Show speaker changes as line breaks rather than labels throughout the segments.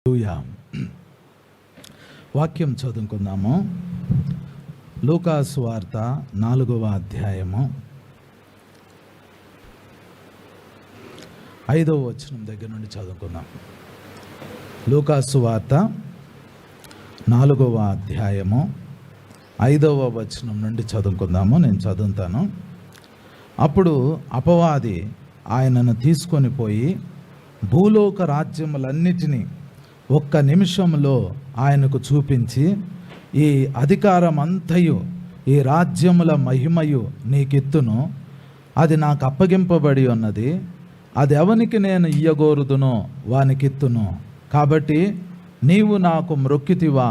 హల్లెలూయా. వాక్యం చదువుకుందాము. లూకాసు వార్త 4వ అధ్యాయము 5వ వచనం దగ్గర నుండి చదువుకుందాం. లూకాసు వార్త 4వ అధ్యాయము 5వ వచనం నుండి చదువుకుందాము. నేను చదువుతాను. అప్పుడు అపవాది ఆయనను తీసుకొని పోయి భూలోక రాజ్యములన్నిటినీ ఒక్క నిమిషంలో ఆయనకు చూపించి, ఈ అధికారం అంతయు ఈ రాజ్యముల మహిమయు నీకిత్తును, అది నాకు అప్పగింపబడి ఉన్నది, అది ఎవనికి నేను ఇయ్యగోరుదునో వానికిత్తును, కాబట్టి నీవు నాకు మ్రొక్కితివా,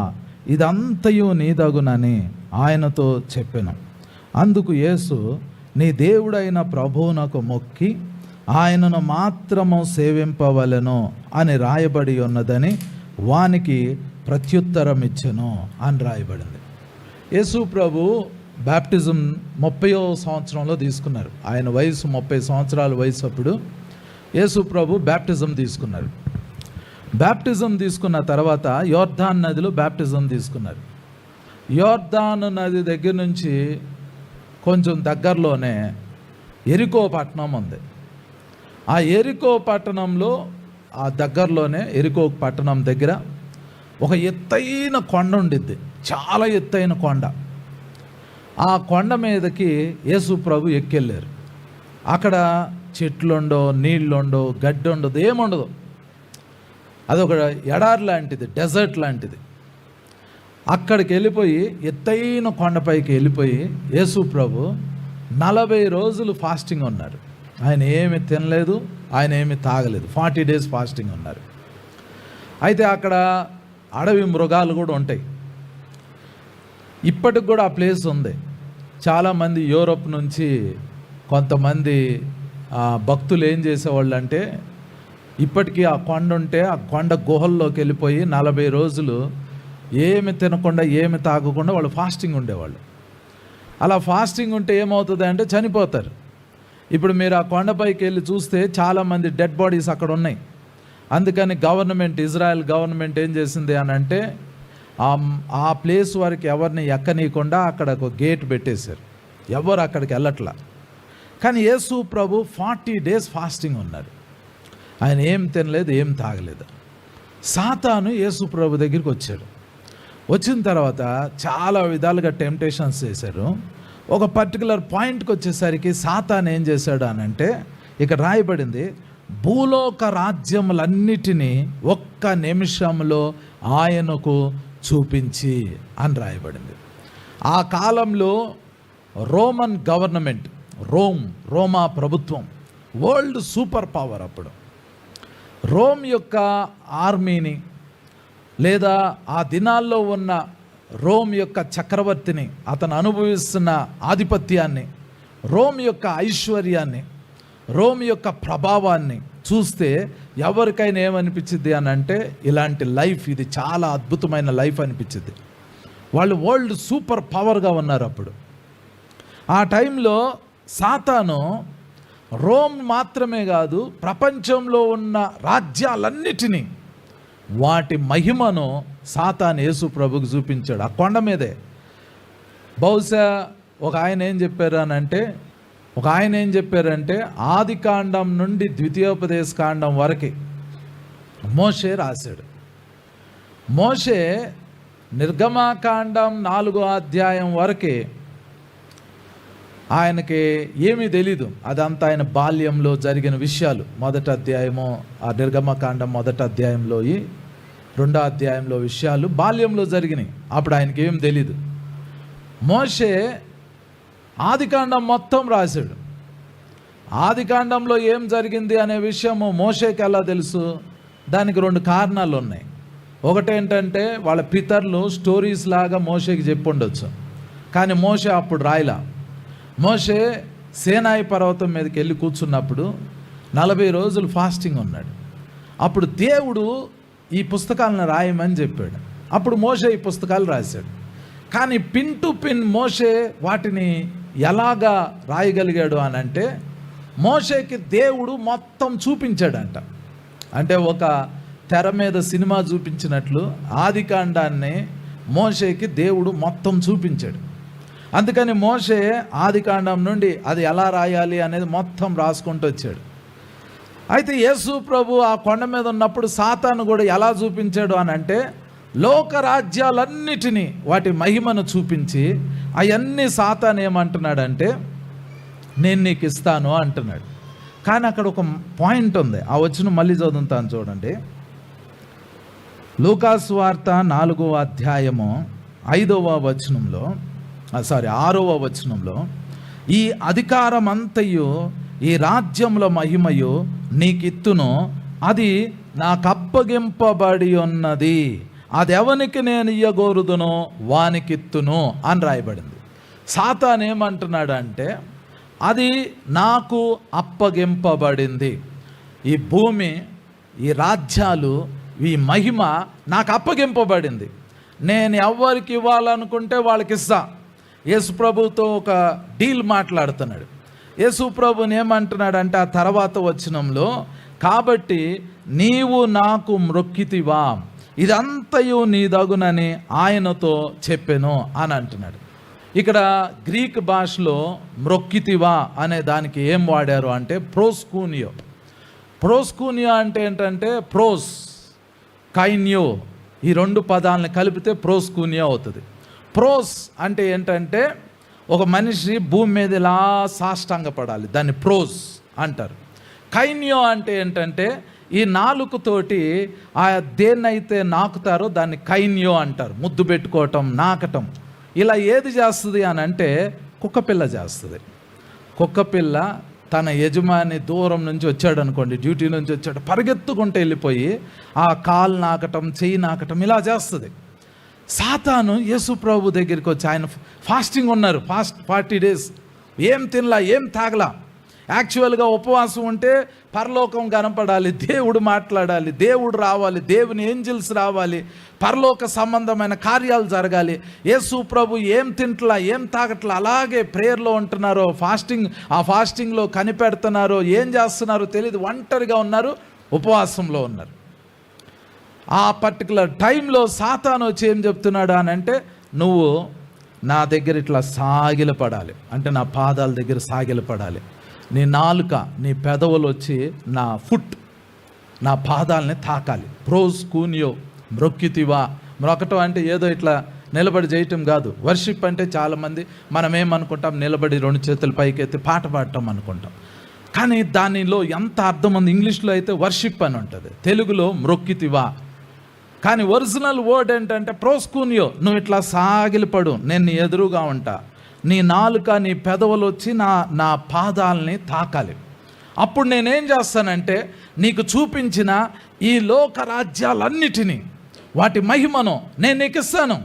ఇదంతయు నీదగునని ఆయనతో చెప్పెను. అందుకు యేసు, నీ దేవుడైన ప్రభువునకు మొక్కి ఆయనను మాత్రము సేవింపవలెను అని రాయబడి ఉన్నదని వానికి ప్రత్యుత్తరం ఇచ్చెను అని రాయబడింది. యేసు ప్రభు బ్యాప్టిజం 30వ సంవత్సరంలో తీసుకున్నారు. ఆయన వయసు 30 సంవత్సరాల వయసు. అప్పుడు యేసు ప్రభు బ్యాప్టిజం తీసుకున్నారు. బ్యాప్టిజం తీసుకున్న తర్వాత యోర్దాన్ నదిలో బ్యాప్టిజం తీసుకున్నారు. యోర్దాన్ నది దగ్గర నుంచి కొంచెం దగ్గరలోనే ఎరికో పట్టణం ఉంది. ఆ ఎరికో పట్టణంలో, ఆ దగ్గరలోనే ఎరికో పట్టణం దగ్గర ఒక ఎత్తైన కొండ ఉండిద్ది, చాలా ఎత్తైన కొండ. ఆ కొండ మీదకి యేసు ప్రభు ఎక్కెళ్ళారు. అక్కడ చెట్లుండో, నీళ్ళుండో, గడ్డి ఉండదు, ఏముండదు. అదొక ఎడారి లాంటిది, డెజర్ట్ లాంటిది. అక్కడికి వెళ్ళిపోయి, ఎత్తైన కొండపైకి వెళ్ళిపోయి యేసు ప్రభు 40 రోజులు ఫాస్టింగ్ ఉన్నారు. ఆయన ఏమి తినలేదు, ఆయన ఏమి తాగలేదు. 40 days ఫాస్టింగ్ ఉన్నారు. అయితే అక్కడ అడవి మృగాలు కూడా ఉంటాయి. ఇప్పటికి కూడా ఆ ప్లేస్ ఉంది. చాలామంది యూరోప్ నుంచి కొంతమంది భక్తులు ఏం చేసేవాళ్ళు అంటే, ఇప్పటికీ ఆ కొండ ఉంటే ఆ కొండ గుహల్లోకి వెళ్ళిపోయి 40 రోజులు ఏమి తినకుండా, ఏమి తాగకుండా వాళ్ళు ఫాస్టింగ్ ఉండేవాళ్ళు. అలా ఫాస్టింగ్ ఉంటే ఏమవుతుంది అంటే చనిపోతారు. ఇప్పుడు మీరు ఆ కొండపైకి వెళ్ళి చూస్తే చాలామంది డెడ్ బాడీస్ అక్కడ ఉన్నాయి. అందుకని ఇజ్రాయెల్ గవర్నమెంట్ ఏం చేసింది అని అంటే, ఆ ప్లేస్ వరకు ఎవరిని ఎక్కనీయకుండా అక్కడ ఒక గేట్ పెట్టేశారు. ఎవరు అక్కడికి వెళ్ళట్లా. కానీ యేసు ప్రభు 40 days ఫాస్టింగ్ ఉన్నారు. ఆయన ఏం తినలేదు, ఏం తాగలేదు. సాతాను యేసు ప్రభు దగ్గరికి వచ్చాడు. వచ్చిన తర్వాత చాలా విధాలుగా టెంప్టేషన్స్ చేశారు. ఒక పర్టికులర్ పాయింట్కి వచ్చేసరికి సాతాను ఏం చేశాడు అని అంటే, ఇక్కడ రాయబడింది, భూలోక రాజ్యములన్నిటినీ ఒక్క నిమిషంలో ఆయనకు చూపించి అని రాయబడింది. ఆ కాలంలో రోమన్ గవర్నమెంట్, రోమా ప్రభుత్వం వరల్డ్ సూపర్ పవర్. అప్పుడు రోమ్ యొక్క ఆర్మీని, లేదా ఆ దినాల్లో ఉన్న రోమ్ యొక్క చక్రవర్తిని, అతను అనుభవిస్తున్న ఆధిపత్యాన్ని, రోమ్ యొక్క ఐశ్వర్యాన్ని, రోమ్ యొక్క ప్రభావాన్ని చూస్తే ఎవరికైనా ఏమనిపించింది అని అంటే, ఇలాంటి లైఫ్, ఇది చాలా అద్భుతమైన లైఫ్ అనిపించింది. వాళ్ళు వరల్డ్ సూపర్ పవర్గా ఉన్నారు. అప్పుడు ఆ టైంలో సాతాను రోమ్ మాత్రమే కాదు, ప్రపంచంలో ఉన్న రాజ్యాలన్నిటినీ, వాటి మహిమను సాతాను యేసు ప్రభుకు చూపించాడు ఆ కొండ మీదే. బహుశా ఒక ఆయన ఏం చెప్పారంటే, ఆది కాండం నుండి ద్వితీయోపదేశ కాండం వరకు మోషే రాశాడు. మోషే నిర్గమాకాండం 4వ అధ్యాయం వరకే ఆయనకి ఏమీ తెలీదు. అదంతా ఆయన బాల్యంలో జరిగిన విషయాలు. మొదటి అధ్యాయము, ఆ నిర్గమకాండం 1వ అధ్యాయంలో, 2వ అధ్యాయంలో విషయాలు బాల్యంలో జరిగినాయి. అప్పుడు ఆయనకి ఏం తెలీదు. మోషే ఆదికాండం మొత్తం రాశాడు. ఆదికాండంలో ఏం జరిగింది అనే విషయము మోషేకి ఎలా తెలుసు? దానికి 2 కారణాలు ఉన్నాయి. ఒకటేంటంటే, వాళ్ళ పితరులు స్టోరీస్ లాగా మోషేకి చెప్పుండొచ్చు, కానీ మోషే అప్పుడు రాయలా. మోషే సేనాయి పర్వతం మీదకి వెళ్ళి కూర్చున్నప్పుడు 40 రోజులు ఫాస్టింగ్ ఉన్నాడు. అప్పుడు దేవుడు ఈ పుస్తకాలను రాయమని చెప్పాడు. అప్పుడు మోషే ఈ పుస్తకాలు రాశాడు. కానీ పిన్ టు పిన్ మోషే వాటిని ఎలాగా రాయగలిగాడు అని అంటే, మోషేకి దేవుడు మొత్తం చూపించాడంట. అంటే ఒక తెర మీద సినిమా చూపించినట్లు ఆదికాండాన్ని మోషేకి దేవుడు మొత్తం చూపించాడు. అందుకని మోషే ఆదికాండం నుండి అది ఎలా రాయాలి అనేది మొత్తం రాసుకుంటూ వచ్చాడు. అయితే యేసు ప్రభు ఆ కొండ మీద ఉన్నప్పుడు సాతాను కూడా ఎలా చూపించాడు అని అంటే, లోకరాజ్యాలన్నిటినీ వాటి మహిమను చూపించి అవన్నీ సాతాను ఏమంటున్నాడంటే నేను నీకు ఇస్తాను అంటున్నాడు. కానీ అక్కడ ఒక పాయింట్ ఉంది, ఆ వచనం మళ్ళీ చదువుతాను చూడండి. లూకాసు వార్త 4వ అధ్యాయము 6వ వచనంలో 6వ వచనంలో, ఈ అధికారం అంతయు ఈ రాజ్యముల మహిమయు నీకిత్తును, అది నాకు అప్పగింపబడి ఉన్నది, అది ఎవనికి నేను ఇయ్యగోరుదునో వానికిత్తును అని రాయబడింది. సాతాను ఏమంటున్నాడు అంటే, అది నాకు అప్పగింపబడింది, ఈ భూమి, ఈ రాజ్యాలు, ఈ మహిమ నాకు అప్పగింపబడింది, నేను ఎవరికి ఇవ్వాలనుకుంటే వాళ్ళకి ఇస్తా. యేసు ప్రభుతో ఒక డీల్ మాట్లాడుతున్నాడు. యేసు ప్రభుని ఏమంటున్నాడంటే ఆ తర్వాత వచనంలో, కాబట్టి నీవు నాకు మ్రొక్కితివా, ఇదంతయు నీదగునని ఆయనతో చెప్పెను అని అంటున్నాడు. ఇక్కడ గ్రీక్ భాషలో మ్రొక్కితివా అనే దానికి ఏం వాడారు అంటే ప్రోస్కూనియో. ప్రోస్కూనియో అంటే ఏంటంటే ప్రోస్, కైన్యో, ఈ రెండు పదాలను కలిపితే ప్రోస్కూనియో అవుతుంది. ప్రోస్ అంటే ఏంటంటే ఒక మనిషి భూమి మీద ఇలా సాష్టాంగపడాలి, దాన్ని ప్రోస్ అంటారు. కైన్యో అంటే ఏంటంటే ఈ నాలుకతోటి ఆ దేన్నైతే నాకుతారో దాన్ని కైన్యో అంటారు. ముద్దు పెట్టుకోవటం, నాకటం, ఇలా ఏది చేస్తుంది అని అంటే కుక్కపిల్ల చేస్తుంది. కుక్కపిల్ల తన యజమాని దూరం నుంచి వచ్చాడు అనుకోండి, డ్యూటీ నుంచి వచ్చాడు, పరిగెత్తుకుంటూ వెళ్ళిపోయి ఆ కాలు నాకటం, చెయ్యి నాకటం ఇలా చేస్తుంది. సాతాను యేసు ప్రభు దగ్గరికి వచ్చి, ఆయన ఫాస్టింగ్ ఉన్నారు, 40 days, ఏం తినలా, ఏం తాగలా. యాక్చువల్గా ఉపవాసం ఉంటే పరలోకం కనపడాలి, దేవుడు మాట్లాడాలి, దేవుడు రావాలి, దేవుని ఏంజిల్స్ రావాలి, పరలోక సంబంధమైన కార్యాలు జరగాలి. యేసు ప్రభు ఏం తింటలా, ఏం తాగట్లా, అలాగే ప్రేయర్లో ఉంటున్నారో, ఆ ఫాస్టింగ్లో కనిపెడుతున్నారో, ఏం చేస్తున్నారో తెలియదు, ఒంటరిగా ఉన్నారు, ఉపవాసంలో ఉన్నారు. ఆ పర్టికులర్ టైంలో సాతాను వచ్చి ఏం చెప్తున్నాడు అని అంటే, నువ్వు నా దగ్గర ఇట్లా సాగిలపడాలి, అంటే నా పాదాల దగ్గర సాగిలపడాలి, నీ నాలుక, నీ పెదవులు వచ్చి నా ఫుట్, నా పాదాలని తాకాలి. ప్రోస్కూనియో, మ్రొక్కితివా. మ్రొక్కటం అంటే ఏదో ఇట్లా నిలబడి చేయటం కాదు. వర్షిప్ అంటే చాలామంది మనం ఏమనుకుంటాం, నిలబడి 2 చేతులు పైకెత్తి పాట పాడటం అనుకుంటాం. కానీ దానిలో ఎంత అర్థం ఉంది. ఇంగ్లీష్లో అయితే వర్షిప్ అని ఉంటుంది, తెలుగులో మ్రొక్కితివా. కానీ ఒరిజినల్ వర్డ్ ఏంటంటే ప్రోస్కూనియో. నువ్వు ఇట్లా సాగిలిపడు, నేను నీ ఎదురుగా ఉంటా, నీ నాలుక, నీ పెదవులు వచ్చి నా పాదాలని తాకాలి. అప్పుడు నేనేం చేస్తానంటే నీకు చూపించిన ఈ లోక రాజ్యాలన్నిటినీ, వాటి మహిమను నేను నీకు ఇస్తాను,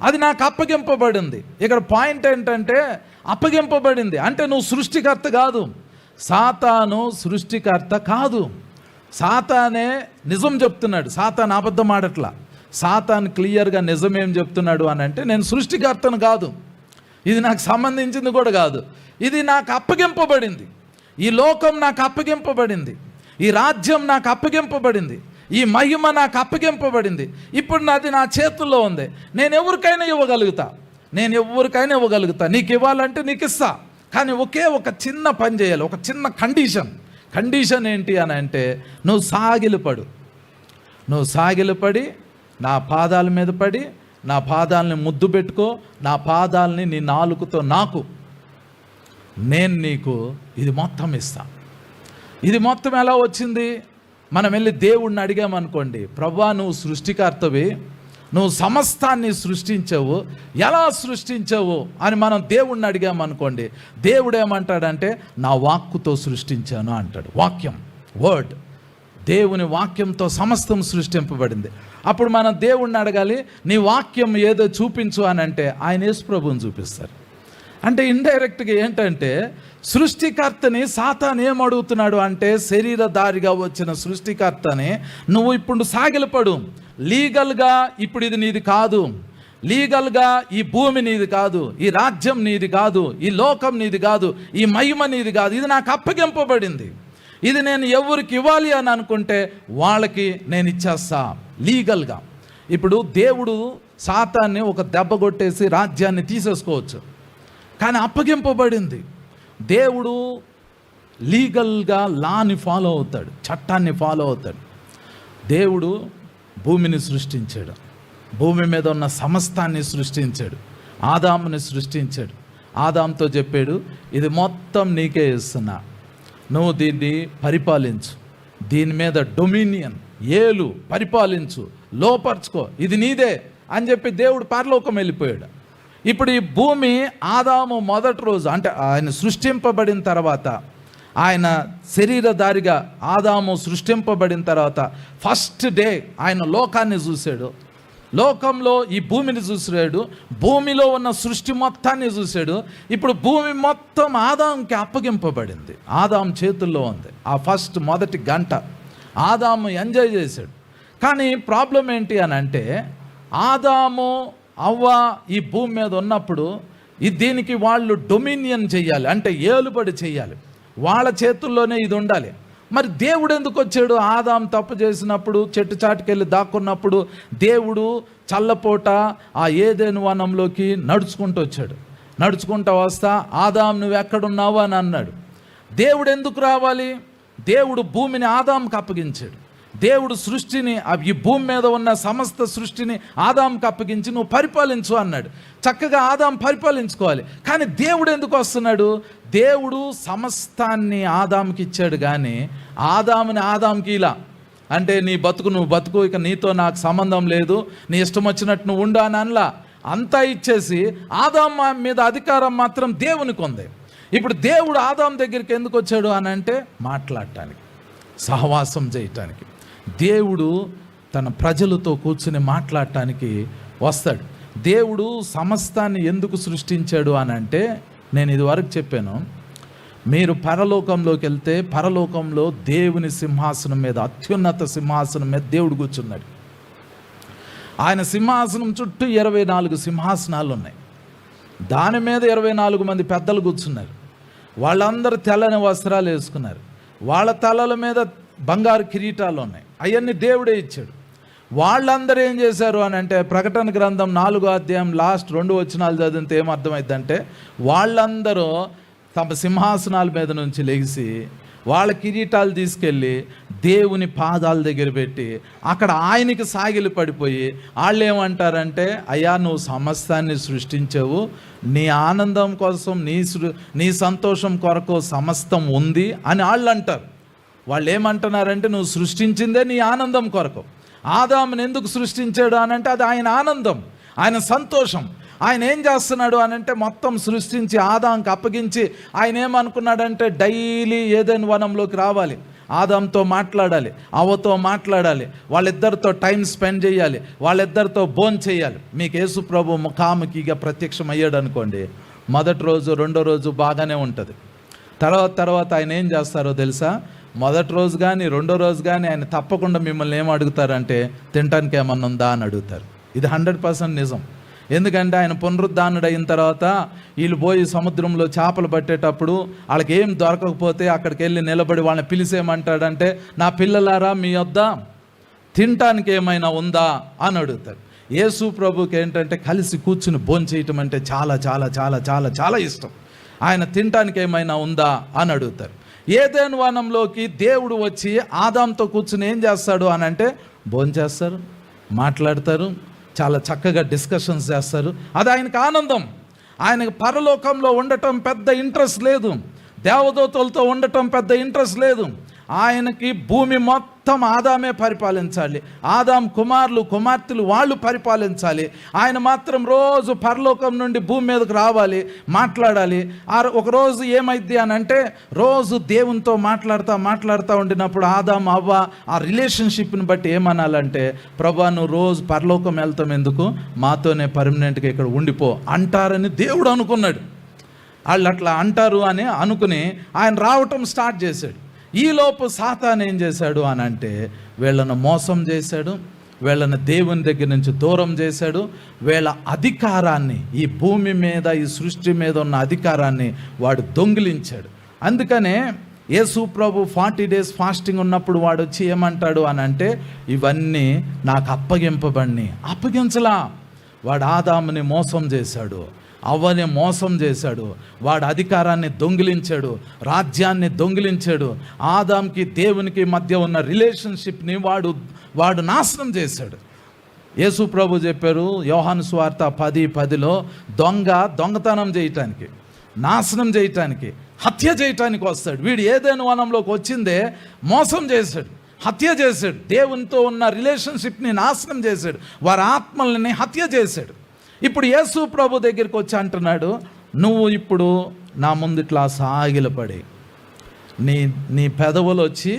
అది నాకు అప్పగింపబడింది. ఇక్కడ పాయింట్ ఏంటంటే అప్పగింపబడింది అంటే నువ్వు సృష్టికర్త కాదు, సాతాను సృష్టికర్త కాదు. సాతానే నిజం చెప్తున్నాడు, సాతాను అబద్ధం ఆడట్లా. సాతాను క్లియర్గా నిజమేం చెప్తున్నాడు అని అంటే, నేను సృష్టికర్తను కాదు, ఇది నాకు సంబంధించింది కూడా కాదు, ఇది నాకు అప్పగింపబడింది, ఈ లోకం నాకు అప్పగింపబడింది, ఈ రాజ్యం నాకు అప్పగింపబడింది, ఈ మహిమ నాకు అప్పగింపబడింది. ఇప్పుడు నాది నా చేతుల్లో ఉంది, నేను ఎవరికైనా ఇవ్వగలుగుతా, నీకు ఇవ్వాలంటే నీకు ఇస్తా. కానీ ఒకే ఒక చిన్న పని చేయాలి, ఒక చిన్న కండిషన్ ఏంటి అని అంటే, నువ్వు సాగిలపడి నా పాదాల మీద పడి, నా పాదాలని ముద్దు పెట్టుకో, నా పాదాలని నీ నాలుకతో నాకు, నేను నీకు ఇది మొత్తం ఇస్తా. ఇది మొత్తం ఎలా వచ్చింది? మనం వెళ్ళి దేవుణ్ణి అడిగామనుకోండి, ప్రభువా నువ్వు సృష్టికర్తవి, నువ్వు సమస్తాన్ని సృష్టించావు, ఎలా సృష్టించావు అని మనం దేవుణ్ణి అడిగామనుకోండి, దేవుడు ఏమంటాడంటే నా వాక్కుతో సృష్టించాను అంటాడు. వాక్యం, వర్డ్, దేవుని వాక్యంతో సమస్తం సృష్టింపబడింది. అప్పుడు మనం దేవుణ్ణి అడగాలి, నీ వాక్యం ఏదో చూపించు అని అంటే ఆయన యేసు ప్రభువుని చూపిస్తారు. అంటే ఇండైరెక్ట్గా ఏంటంటే సృష్టికర్తని సాతాను ఏం అడుగుతున్నాడు అంటే, శరీరధారిగా వచ్చిన సృష్టికర్తని నువ్వు ఇప్పుడు సాగిలపడు, లీగల్గా ఇప్పుడు ఇది నీది కాదు, లీగల్గా ఈ భూమి నీది కాదు, ఈ రాజ్యం నీది కాదు, ఈ లోకం నీది కాదు, ఈ మహిమ నీది కాదు, ఇది నాకు అప్పగింపబడింది, ఇది నేను ఎవరికి ఇవ్వాలి అని అనుకుంటే వాళ్ళకి నేను ఇచ్చేస్తా లీగల్గా. ఇప్పుడు దేవుడు సాతాన్ని ఒక దెబ్బ కొట్టేసి రాజ్యాన్ని తీసేసుకోవచ్చు, కానీ అప్పగింపబడింది. దేవుడు లీగల్గా లాని ఫాలో అవుతాడు, చట్టాన్ని ఫాలో అవుతాడు. దేవుడు భూమిని సృష్టించాడు, భూమి మీద ఉన్న సమస్తాన్ని సృష్టించాడు, ఆదాముని సృష్టించాడు. ఆదాంతో చెప్పాడు, ఇది మొత్తం నీకే ఇస్తున్నా, నువ్వు దీన్ని పరిపాలించు, దీని మీద డొమినియన్ ఏలు పరిపాలించు, లోపర్చుకో, ఇది నీదే అని చెప్పి దేవుడు పరలోకం వెళ్ళిపోయాడు. ఇప్పుడు ఈ భూమి ఆదాము మొదటి రోజు అంటే ఆయన సృష్టింపబడిన తర్వాత, ఆయన శరీరధారిగా ఆదాము సృష్టింపబడిన తర్వాత ఫస్ట్ డే ఆయన లోకాన్ని చూశాడు, లోకంలో ఈ భూమిని చూసాడు, భూమిలో ఉన్న సృష్టి మొత్తాన్ని చూశాడు. ఇప్పుడు భూమి మొత్తం ఆదాముకి అప్పగింపబడింది, ఆదాము చేతుల్లో ఉంది. ఆ ఫస్ట్ మొదటి గంట ఆదాము ఎంజాయ్ చేశాడు. కానీ ప్రాబ్లం ఏంటి అని అంటే, ఆదాము అవ్వ ఈ భూమి మీద ఉన్నప్పుడు దీనికి వాళ్ళు డొమినియన్ చెయ్యాలి, అంటే ఏలుబడి చెయ్యాలి, వాళ్ళ చేతుల్లోనే ఇది ఉండాలి. మరి దేవుడు ఎందుకు వచ్చాడు? ఆదాం తప్పు చేసినప్పుడు చెట్టు చాటుకెళ్ళి దాక్కున్నప్పుడు దేవుడు చల్లపోట ఆ ఏదెను వనంలోకి నడుచుకుంటూ వచ్చాడు. నడుచుకుంటూ వస్తా ఆదాం నువ్వు ఎక్కడున్నావు అని అన్నాడు. దేవుడు ఎందుకు రావాలి? దేవుడు భూమిని ఆదాంకి అప్పగించాడు. దేవుడు సృష్టిని, ఈ భూమి మీద ఉన్న సమస్త సృష్టిని ఆదాంకి అప్పగించి నువ్వు పరిపాలించు అన్నాడు. చక్కగా ఆదాం పరిపాలించుకోవాలి. కానీ దేవుడు ఎందుకు వస్తున్నాడు? దేవుడు సమస్తాన్ని ఆదాంకి ఇచ్చాడు, కానీ ఆదాంకి ఇలా అంటే నీ బతుకు నువ్వు బతుకు, ఇక నీతో నాకు సంబంధం లేదు, నీ ఇష్టం వచ్చినట్టు నువ్వు ఉండు అని అనలా. అంతా ఇచ్చేసి ఆదాం మీద అధికారం మాత్రం దేవునికి ఉంది. ఇప్పుడు దేవుడు ఆదాం దగ్గరికి ఎందుకు వచ్చాడు అని అంటే, మాట్లాడటానికి, సహవాసం చేయటానికి. దేవుడు తన ప్రజలతో కూర్చుని మాట్లాడటానికి వస్తాడు. దేవుడు సమస్తాన్ని ఎందుకు సృష్టించాడు అని అంటే, నేను ఇదివరకు చెప్పాను, మీరు పరలోకంలోకి వెళ్తే పరలోకంలో దేవుని సింహాసనం మీద, అత్యున్నత సింహాసనం మీద దేవుడు కూర్చున్నాడు. ఆయన సింహాసనం చుట్టూ 24 సింహాసనాలు ఉన్నాయి. దాని మీద 24 మంది పెద్దలు కూర్చున్నారు. వాళ్ళందరూ తెల్లని వస్త్రాలు వేసుకున్నారు. వాళ్ళ తలల మీద బంగారు కిరీటాలు ఉన్నాయి. అవన్నీ దేవుడే ఇచ్చాడు. వాళ్ళందరూ ఏం చేశారు అని అంటే, ప్రకటన గ్రంథం 4వ అధ్యాయం లాస్ట్ 2 వచనాలు చదివితే ఏమర్థమైందంటే, వాళ్ళందరూ తమ సింహాసనాల మీద నుంచి లెగిసి వాళ్ళ కిరీటాలు తీసుకెళ్ళి దేవుని పాదాల దగ్గర పెట్టి అక్కడ ఆయనకి సాగిలి పడిపోయి వాళ్ళు ఏమంటారంటే, అయ్యా నువ్వు సమస్తాన్ని సృష్టించావు, నీ ఆనందం కోసం నీ సంతోషం కొరకు సమస్తం ఉంది అని వాళ్ళు అంటారు. వాళ్ళు ఏమంటున్నారంటే, నువ్వు సృష్టించిందే నీ ఆనందం కొరకు. ఆదాముని ఎందుకు సృష్టించాడు అని అంటే, అది ఆయన ఆనందం, ఆయన సంతోషం. ఆయన ఏం చేస్తున్నాడు అని అంటే, మొత్తం సృష్టించి ఆదాంకి అప్పగించి ఆయన ఏమనుకున్నాడంటే, డైలీ ఏదైనా వనంలోకి రావాలి, ఆదాంతో మాట్లాడాలి, అవ్వతో మాట్లాడాలి, వాళ్ళిద్దరితో టైం స్పెండ్ చేయాలి, వాళ్ళిద్దరితో భోజనం చేయాలి. మీకు యేసు ప్రభు ముఖాముఖిగా ప్రత్యక్షం అయ్యాడు అనుకోండి, మొదటి రోజు రెండో రోజు బాగానే ఉంటుంది. తర్వాత ఆయన ఏం చేస్తారో తెలుసా? మొదటి రోజు కానీ రెండో రోజు కానీ ఆయన తప్పకుండా మిమ్మల్ని ఏం అడుగుతారంటే, తినటానికి ఏమన్నా ఉందా అని అడుగుతారు. ఇది 100% నిజం. ఎందుకంటే ఆయన పునరుద్ధానుడు అయిన తర్వాత వీళ్ళు పోయి సముద్రంలో చేపలు పట్టేటప్పుడు వాళ్ళకి ఏం దొరకకపోతే అక్కడికి వెళ్ళి నిలబడి వాళ్ళని పిలిచేయమంటాడంటే, నా పిల్లలారా మీ వద్ద తినటానికి ఏమైనా ఉందా అని అడుగుతారు. యేసు ప్రభుకి ఏంటంటే కలిసి కూర్చుని భోంచేయటం అంటే చాలా చాలా చాలా చాలా చాలా ఇష్టం. ఆయన తినటానికి ఏమైనా ఉందా అని అడుగుతారు. ఏదెను వనంలోకి దేవుడు వచ్చి ఆదాంతో కూర్చుని ఏం చేస్తాడు అని అంటే, భోంచేస్తారు, మాట్లాడతారు, చాలా చక్కగా డిస్కషన్స్ చేస్తారు. అది ఆయనకు ఆనందం. ఆయనకు పరలోకంలో ఉండటం పెద్ద ఇంట్రెస్ట్ లేదు, దేవదూతలతో ఉండటం పెద్ద ఇంట్రెస్ట్ లేదు. ఆయనకి భూమి మొత్తం ఆదామే పరిపాలించాలి, ఆదాం కుమారులు కుమార్తెలు వాళ్ళు పరిపాలించాలి. ఆయన మాత్రం రోజు పరలోకం నుండి భూమి మీదకు రావాలి, మాట్లాడాలి. ఒకరోజు ఏమైంది అని అంటే, రోజు దేవునితో మాట్లాడుతూ ఉండినప్పుడు ఆదాం అవ్వ ఆ రిలేషన్షిప్ని బట్టి ఏమనాలంటే, ప్రభా నువ్వు రోజు పరలోకం వెళ్తాం ఎందుకు, మాతోనే పర్మనెంట్గా ఇక్కడ ఉండిపో అంటారని దేవుడు అనుకున్నాడు. వాళ్ళు అట్లా అంటారు అని అనుకుని ఆయన రావటం స్టార్ట్ చేశాడు. ఈలోపు సాతాను ఏం చేశాడు అని అంటే, వీళ్ళను మోసం చేశాడు, వీళ్ళని దేవుని దగ్గర నుంచి దూరం చేశాడు. వీళ్ళ అధికారాన్ని, ఈ భూమి మీద ఈ సృష్టి మీద ఉన్న అధికారాన్ని వాడు దొంగిలించాడు. అందుకనే యేసు ప్రభు 40 days ఫాస్టింగ్ ఉన్నప్పుడు వాడు వచ్చి ఏమంటాడు అని అంటే, ఇవన్నీ నాకు అప్పగించలా. వాడు ఆదాముని మోసం చేశాడు, అవ్వని మోసం చేశాడు, వాడు అధికారాన్ని దొంగిలించాడు, రాజ్యాన్ని దొంగిలించాడు, ఆదాంకి దేవునికి మధ్య ఉన్న రిలేషన్షిప్ని వాడు నాశనం చేశాడు. యేసు ప్రభు చెప్పారు యోహాను సువార్త 10:10లో, దొంగతనం చేయటానికి, నాశనం చేయటానికి, హత్య చేయటానికి వస్తాడు. వీడు ఏదైనా వనంలోకి వచ్చిందే మోసం చేశాడు, హత్య చేశాడు, దేవునితో ఉన్న రిలేషన్షిప్ని నాశనం చేశాడు, వారి ఆత్మల్ని హత్య చేశాడు. ఇప్పుడు యేసు ప్రభు దగ్గరికి వచ్చి అంటున్నాడు, నువ్వు ఇప్పుడు నా ముందుట్లా సాగిలపడి నీ పెదవులు వచ్చి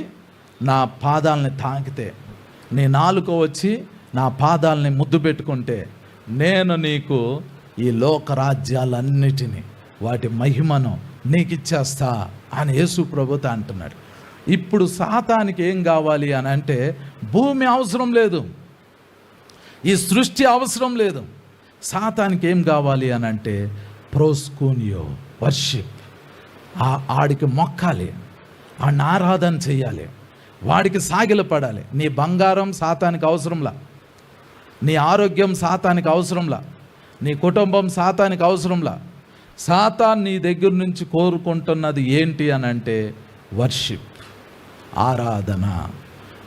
నా పాదాలని తాకితే, నీ నాలుక వచ్చి నా పాదాలని ముద్దు పెట్టుకుంటే, నేను నీకు ఈ లోకరాజ్యాలన్నిటినీ వాటి మహిమను నీకు ఇచ్చేస్తా అని యేసు ప్రభుతో అంటున్నాడు. ఇప్పుడు సాతానికి ఏం కావాలి అని అంటే, భూమి అవసరం లేదు, ఈ సృష్టి అవసరం లేదు. సాతానికి ఏం కావాలి అని అంటే, ప్రోస్కోనియో, వర్షిప్. ఆడికి మొక్కాలి, ఆడిని ఆరాధన చేయాలి, వాడికి సాగిలపడాలి. నీ బంగారం సాతానికి అవసరంలా, నీ ఆరోగ్యం సాతానికి అవసరంలా, నీ కుటుంబం సాతానికి అవసరంలా. సాతాన్ నీ దగ్గర నుంచి కోరుకుంటున్నది ఏంటి అని అంటే, వర్షిప్, ఆరాధన.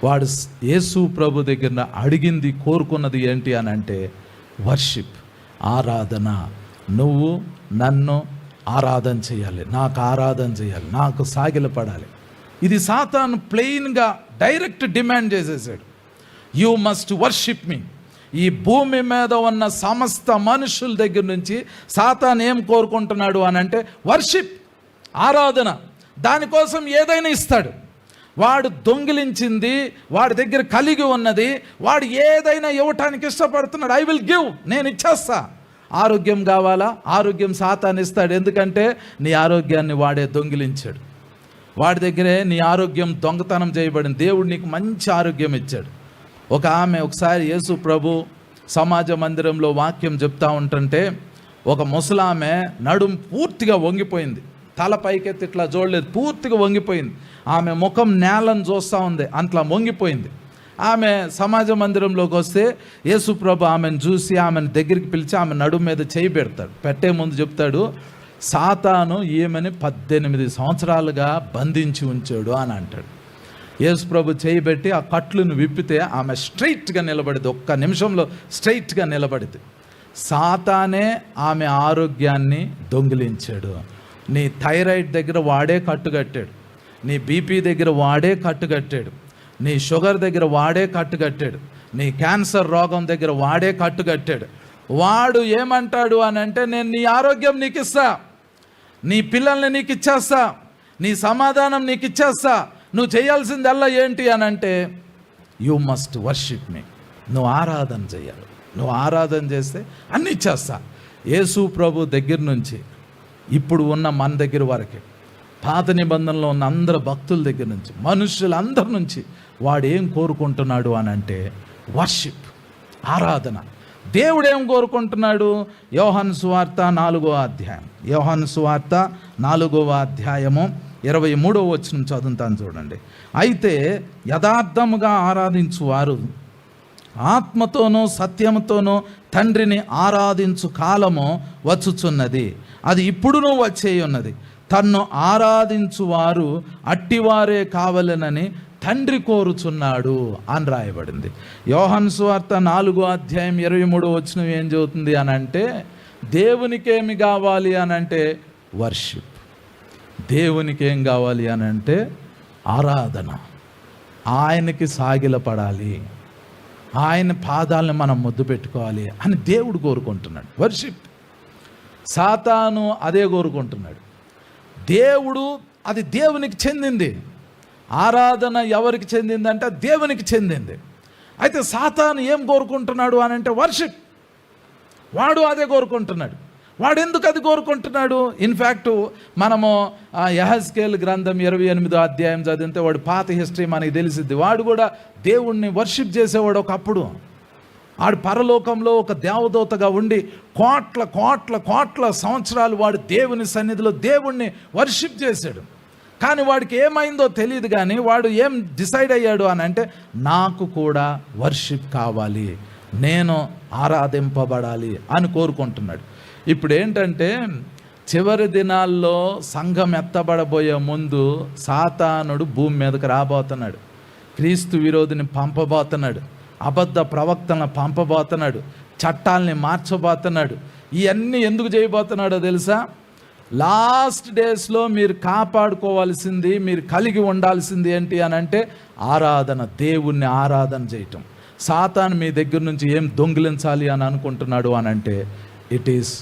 వాడు యేసు ప్రభు దగ్గర అడిగింది, కోరుకున్నది ఏంటి అని అంటే వర్షిప్, ఆరాధన. నువ్వు నన్ను ఆరాధన చేయాలి, నాకు ఆరాధన చేయాలి, నాకు సాగిలపడాలి. ఇది సాతాను ప్లెయిన్గా డైరెక్ట్ డిమాండ్ చేసేసాడు. యూ మస్ట్ వర్షిప్ మీ. ఈ భూమి మీద ఉన్న సమస్త మనుషుల దగ్గర నుంచి సాతాను ఏం కోరుకుంటున్నాడు అని అంటే, వర్షిప్, ఆరాధన. దానికోసం ఏదైనా ఇస్తాడు. వాడు దొంగిలించింది, వాడి దగ్గర కలిగి ఉన్నది, వాడు ఏదైనా ఇవ్వటానికి ఇష్టపడుతున్నాడు. ఐ విల్ గివ్, నేను ఇచ్చేస్తా. ఆరోగ్యం కావాలా, ఆరోగ్యం సాతాను ఇస్తాడు. ఎందుకంటే నీ ఆరోగ్యాన్ని వాడే దొంగిలించాడు. వాడి దగ్గరే నీ ఆరోగ్యం దొంగతనం చేయబడింది. దేవుడు నీకు మంచి ఆరోగ్యం ఇచ్చాడు. ఒక ఆమె ఒకసారి యేసు ప్రభు సమాజ మందిరంలో వాక్యం చెప్తా ఉంటుంటే, ఒక ముసలామె నడుం పూర్తిగా వంగిపోయింది, తల పైకెత్తి ఇట్లా చూడలేదు, పూర్తిగా వంగిపోయింది. ఆమె ముఖం నేలను చూస్తూ ఉంది, అంట్లా వంగిపోయింది. ఆమె సమాజ మందిరంలోకి వస్తే యేసు ప్రభు ఆమెను చూసి ఆమెను దగ్గరికి పిలిచి ఆమె నడుము మీద చేయి పెడతాడు. పెట్టే ముందు చెప్తాడు, సాతాను ఈమెని 18 సంవత్సరాలుగా బంధించి ఉంచాడు అని అంటాడు. యేసు ప్రభు చేయబెట్టి ఆ కట్లను విప్పితే ఆమె స్ట్రైట్గా నిలబడింది. ఒక్క నిమిషంలో స్ట్రైట్గా నిలబడింది. సాతానే ఆమె ఆరోగ్యాన్ని దొంగిలించాడు. నీ థైరాయిడ్ దగ్గర వాడే కట్టుకట్టాడు, నీ బీపీ దగ్గర వాడే కట్టుకట్టాడు, నీ షుగర్ దగ్గర వాడే కట్టుకట్టాడు, నీ క్యాన్సర్ రోగం దగ్గర వాడే కట్టుకట్టాడు. వాడు ఏమంటాడు అని అంటే, నేను నీ ఆరోగ్యం నీకు ఇస్తా, నీ పిల్లల్ని నీకు ఇచ్చేస్తా, నీ సమాధానం నీకు ఇచ్చేస్తా, నువ్వు చేయాల్సిందల్లా ఏంటి అని అంటే, యూ మస్ట్ వర్షిప్ మీ. నువ్వు ఆరాధన చేయాలి, నువ్వు ఆరాధన చేస్తే అన్నీ ఇచ్చేస్తా. యేసు ప్రభు దగ్గర నుంచి ఇప్పుడు ఉన్న మన దగ్గర వరకే, పాత నిబంధనలో ఉన్న అందరు భక్తుల దగ్గర నుంచి, మనుషులందరి నుంచి వాడు ఏం కోరుకుంటున్నాడు అని అంటే వర్షిప్, ఆరాధన. దేవుడు ఏం కోరుకుంటున్నాడు? యోహాను సువార్త 4వ అధ్యాయం, యోహాను సువార్త 4వ అధ్యాయము 23వ వచనం చదువుతాను చూడండి. అయితే యథార్థముగా ఆరాధించువారు ఆత్మతోనూ సత్యముతోనూ తండ్రిని ఆరాధించు కాలము వచ్చుచున్నది, అది ఇప్పుడునూ వచ్చే ఉన్నది. తన్ను ఆరాధించువారు అట్టివారే కావాలనని తండ్రి కోరుచున్నాడు అని రాయబడింది. యోహాను సువార్త 4వ అధ్యాయం 23వ వచనం ఏం చెబుతుంది అని అంటే, దేవునికేమి కావాలి అని అంటే వర్షిప్. దేవునికి ఏం కావాలి అని అంటే ఆరాధన. ఆయనకి సాగిలపడాలి, ఆయన పాదాలను మనం ముద్దు పెట్టుకోవాలి అని దేవుడు కోరుకుంటున్నాడు. వర్షిప్. సాతాను అదే కోరుకుంటున్నాడు. దేవుడు, అది దేవునికి చెందింది. ఆరాధన ఎవరికి చెందిందంటే దేవునికి చెందింది. అయితే సాతాను ఏం కోరుకుంటున్నాడు అని అంటే వర్షిప్. వాడు అదే కోరుకుంటున్నాడు. వాడు ఎందుకు అది కోరుకుంటున్నాడు? ఇన్ఫ్యాక్ట్ మనము యెహెజ్కేలు గ్రంథం 28వ అధ్యాయం చదివితే వాడు పాత హిస్టరీ మనకి తెలిసిద్ది. వాడు కూడా దేవుణ్ణి వర్షిప్ చేసేవాడు ఒకప్పుడు. వాడు పరలోకంలో ఒక దేవదూతగా ఉండి కోట్ల సంవత్సరాలు వాడు దేవుని సన్నిధిలో దేవుణ్ణి వర్షిప్ చేశాడు. కానీ వాడికి ఏమైందో తెలియదు. కానీ వాడు ఏం డిసైడ్ అయ్యాడు అని అంటే, నాకు కూడా వర్షిప్ కావాలి, నేను ఆరాధింపబడాలి అని కోరుకుంటున్నాడు. ఇప్పుడు ఏంటంటే, చివరి దినాల్లో సంఘం ఎత్తబడబోయే ముందు సాతానుడు భూమి మీదకి రాబోతున్నాడు, క్రీస్తు విరోధిని పంపబోతున్నాడు, అబద్ధ ప్రవక్తలను పంపబోతున్నాడు, చట్టాలని మార్చబోతున్నాడు. ఇవన్నీ ఎందుకు చేయబోతున్నాడో తెలుసా? లాస్ట్ డేస్లో మీరు కాపాడుకోవాల్సింది, మీరు కలిగి ఉండాల్సింది ఏంటి అని అంటే ఆరాధన, దేవుణ్ణి ఆరాధన చేయటం. సాతాను మీ దగ్గర నుంచి ఏం దొంగిలించాలి అని అనుకుంటున్నాడు అని అంటే ఇట్ ఈస్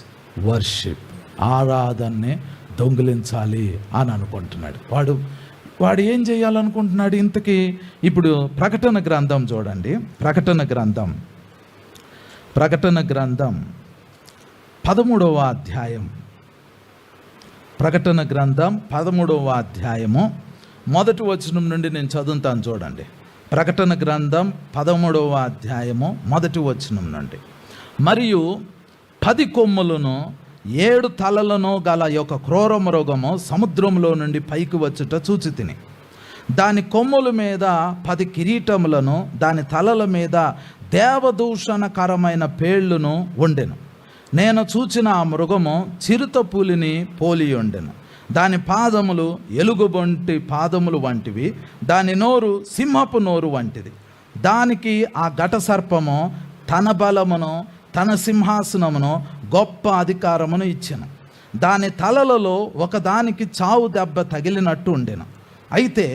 వర్షిప్, ఆరాధనని దొంగిలించాలి అని అనుకుంటున్నాడు. వాడు ఏం చేయాలనుకుంటున్నాడు ఇంతకీ? ఇప్పుడు ప్రకటన గ్రంథం చూడండి, ప్రకటన గ్రంథం 13వ అధ్యాయం, ప్రకటన గ్రంథం 13వ అధ్యాయము మొదటి వచనం నుండి నేను చదువుతాను చూడండి. ప్రకటన గ్రంథం 13వ అధ్యాయము మొదటి వచనం నుండి. మరియు 10 కొమ్ములను 7 తలలను గల యొక్క క్రూర మృగము సముద్రంలో నుండి పైకి వచ్చుట చూచితిని. దాని కొమ్ముల మీద 10 కిరీటములను, దాని తలల మీద దేవదూషణకరమైన పేళ్లను ఉండెను. నేను చూచిన ఆ మృగము చిరుత పులిని పోలి ఉండెను. దాని పాదములు ఎలుగుబంటి పాదములు వంటివి, దాని నోరు సింహపు నోరు వంటిది. దానికి ఆ ఘట సర్పము తన బలమును, తన సింహాసనమును, గొప్ప అధికారమును ఇచ్చెను. దాని తలలలో ఒకదానికి చావు దెబ్బ తగిలినట్టు ఉండెను. అయితే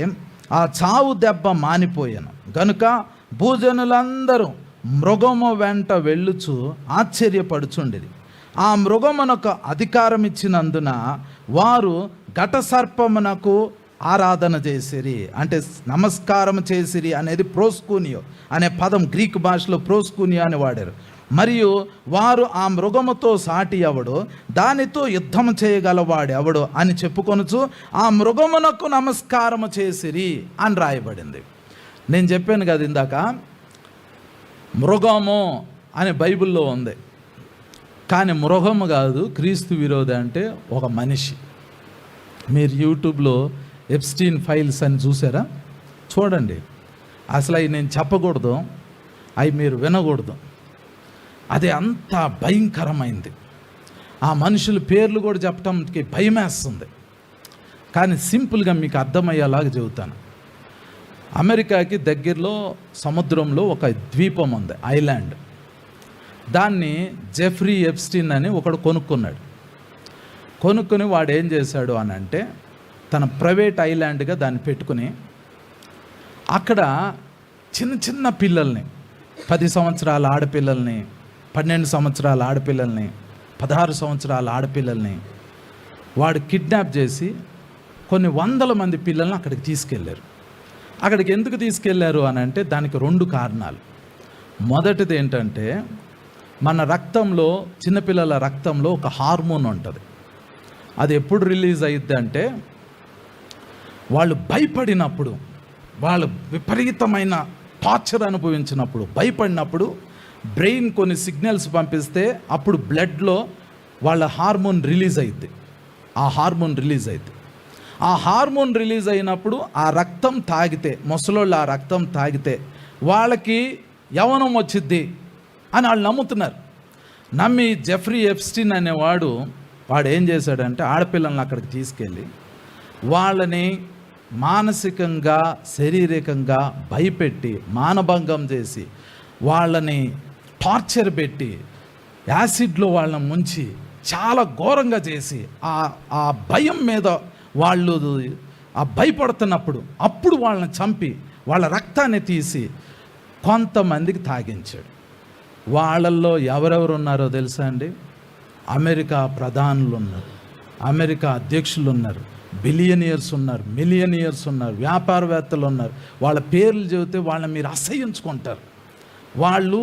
ఆ చావు దెబ్బ మానిపోయాను గనుక భూజనులందరూ మృగము వెంట వెళ్ళుచు ఆశ్చర్యపడుచుండిరి. ఆ మృగమునకు అధికారం ఇచ్చినందున వారు ఘట సర్పమునకు ఆరాధన చేసిరి, అంటే నమస్కారం చేసిరి అనేది ప్రోస్కూనియో అనే పదం గ్రీక్ భాషలో ప్రోస్కూనియో అని వాడారు. మరియు వారు ఆ మృగముతో సాటి ఎవడు, దానితో యుద్ధం చేయగలవాడు ఎవడు అని చెప్పుకొనుచు ఆ మృగమునకు నమస్కారము చేసిరి అని రాయబడింది. నేను చెప్పాను కదా ఇందాక, మృగము అని బైబిల్లో ఉంది, కానీ మృగము కాదు, క్రీస్తు విరోధి అంటే ఒక మనిషి. మీరు యూట్యూబ్లో ఎప్స్టీన్ ఫైల్స్ అని చూసారా? చూడండి. అసలు అవి నేను చెప్పకూడదు, అవి మీరు వినకూడదు. అది అంత భయంకరమైంది. ఆ మనుషుల పేర్లు కూడా చెప్పడానికి భయమేస్తుంది. కానీ సింపుల్గా మీకు అర్థమయ్యేలాగా చెబుతాను. అమెరికాకి దగ్గరలో సముద్రంలో ఒక ద్వీపం ఉంది, ఐలాండ్. దాన్ని జెఫ్రీ ఎప్స్టీన్ అని ఒకడు కొనుక్కొని వాడు ఏం చేశాడు అని అంటే, తన ప్రైవేట్ ఐలాండ్గా దాన్ని పెట్టుకుని అక్కడ చిన్న చిన్న పిల్లల్ని, 10 సంవత్సరాల ఆడపిల్లల్ని, 12 సంవత్సరాల ఆడపిల్లల్ని, 16 సంవత్సరాల ఆడపిల్లల్ని వాడు కిడ్నాప్ చేసి కొన్ని 100 మంది పిల్లల్ని అక్కడికి తీసుకెళ్ళారు. అక్కడికి ఎందుకు తీసుకెళ్లారు అని అంటే దానికి 2 కారణాలు. మొదటిది ఏంటంటే, మన రక్తంలో, చిన్నపిల్లల రక్తంలో ఒక హార్మోన్ ఉంటుంది. అది ఎప్పుడు రిలీజ్ అయ్యిద్ది అంటే, వాళ్ళు భయపడినప్పుడు, వాళ్ళు విపరీతమైన టార్చర్ అనుభవించినప్పుడు, భయపడినప్పుడు బ్రెయిన్ కొన్ని సిగ్నల్స్ పంపిస్తే అప్పుడు బ్లడ్లో వాళ్ళ హార్మోన్ రిలీజ్ అయ్యిద్ది. ఆ హార్మోన్ రిలీజ్ అయినప్పుడు ఆ రక్తం తాగితే, ముసలోళ్ళు ఆ రక్తం తాగితే వాళ్ళకి యవ్వనం వచ్చిద్ది అని వాళ్ళు నమ్ముతున్నారు. నమ్మి జెఫ్రీ ఎప్స్టీన్ అనేవాడు ఏం చేశాడంటే, ఆడపిల్లల్ని అక్కడికి తీసుకెళ్ళి వాళ్ళని మానసికంగా, శారీరకంగా భయపెట్టి, మానభంగం చేసి, వాళ్ళని టార్చర్ పెట్టి, యాసిడ్లో వాళ్ళని ముంచి చాలా ఘోరంగా చేసి, ఆ భయం మీద వాళ్ళు ఆ భయపడుతున్నప్పుడు అప్పుడు వాళ్ళని చంపి వాళ్ళ రక్తాన్ని తీసి కొంతమందికి తాగించాడు. వాళ్ళల్లో ఎవరెవరు ఉన్నారో తెలుసా అండి? అమెరికా ప్రధానులు ఉన్నారు, అమెరికా అధ్యక్షులు ఉన్నారు, బిలియనియర్స్ ఉన్నారు, మిలియనియర్స్ ఉన్నారు, వ్యాపారవేత్తలు ఉన్నారు. వాళ్ళ పేర్లు చెబితే వాళ్ళని మీరు అసహ్యించుకుంటారు. వాళ్ళు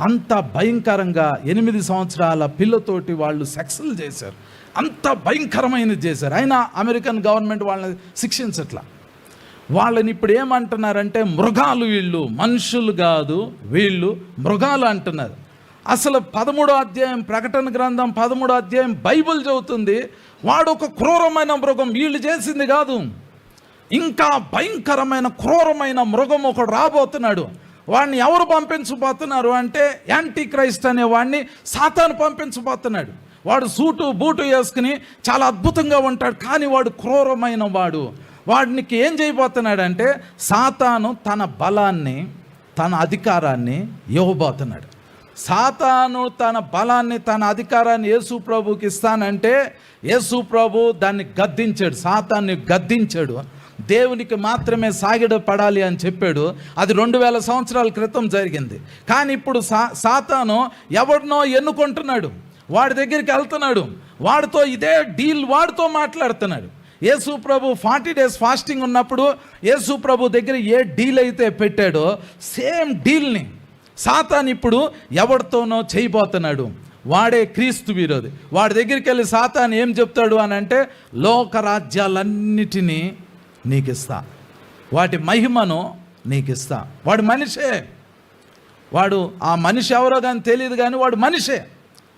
అంత భయంకరంగా 8 సంవత్సరాల పిల్లతోటి వాళ్ళు సెక్స్లు చేశారు, అంత భయంకరమైనది చేశారు. అయినా అమెరికన్ గవర్నమెంట్ వాళ్ళని శిక్షించట్లా. వాళ్ళని ఇప్పుడు ఏమంటున్నారంటే, మృగాలు వీళ్ళు, మనుషులు కాదు వీళ్ళు, మృగాలు అంటున్నారు. అసలు 13వ అధ్యాయం ప్రకటన గ్రంథం 13వ అధ్యాయం బైబిల్ చదువుతుంది. వాడు ఒక క్రూరమైన మృగం, వీళ్ళు చేసింది కాదు, ఇంకా భయంకరమైన క్రూరమైన మృగం ఒకడు రాబోతున్నాడు. వాడిని ఎవరు పంపించబోతున్నారు అంటే యాంటీ క్రైస్ట్ అనే వాడిని సాతాను పంపించబోతున్నాడు. వాడు సూటు బూటు వేసుకుని చాలా అద్భుతంగా ఉంటాడు, కానీ వాడు క్రూరమైన వాడు. వాడికి ఏం చేయబోతున్నాడంటే సాతాను తన బలాన్ని, తన అధికారాన్ని ఇవ్వబోతున్నాడు. సాతాను తన బలాన్ని, తన అధికారాన్ని యేసు ప్రభుకి ఇస్తానంటే యేసు ప్రభు దాన్ని గద్దించాడు, సాతాన్ని గద్దించాడు. దేవునికి మాత్రమే సాగిడ పడాలి అని చెప్పాడు. అది 2000 సంవత్సరాల క్రితం జరిగింది. కానీ ఇప్పుడు సాతాను ఎవరినో ఎన్నుకుంటున్నాడు, వాడి దగ్గరికి వెళ్తున్నాడు, వాడితో ఇదే డీల్ వాడితో మాట్లాడుతున్నాడు. యేసు ప్రభు 40 days ఫాస్టింగ్ ఉన్నప్పుడు యేసు ప్రభు దగ్గర ఏ డీల్ అయితే పెట్టాడో సేమ్ డీల్ని సాతాను ఇప్పుడు ఎవరితోనో చేయబోతున్నాడు. వాడే క్రీస్తు విరోధి. వాడి దగ్గరికి వెళ్ళి సాతాను ఏం చెప్తాడు అని అంటే, లోకరాజ్యాలన్నిటినీ నీకు ఇస్తా, వాటి మహిమను నీకు ఇస్తా. వాడు మనిషే, వాడు ఆ మనిషి ఎవరో కానీ తెలియదు, కానీ వాడు మనిషే.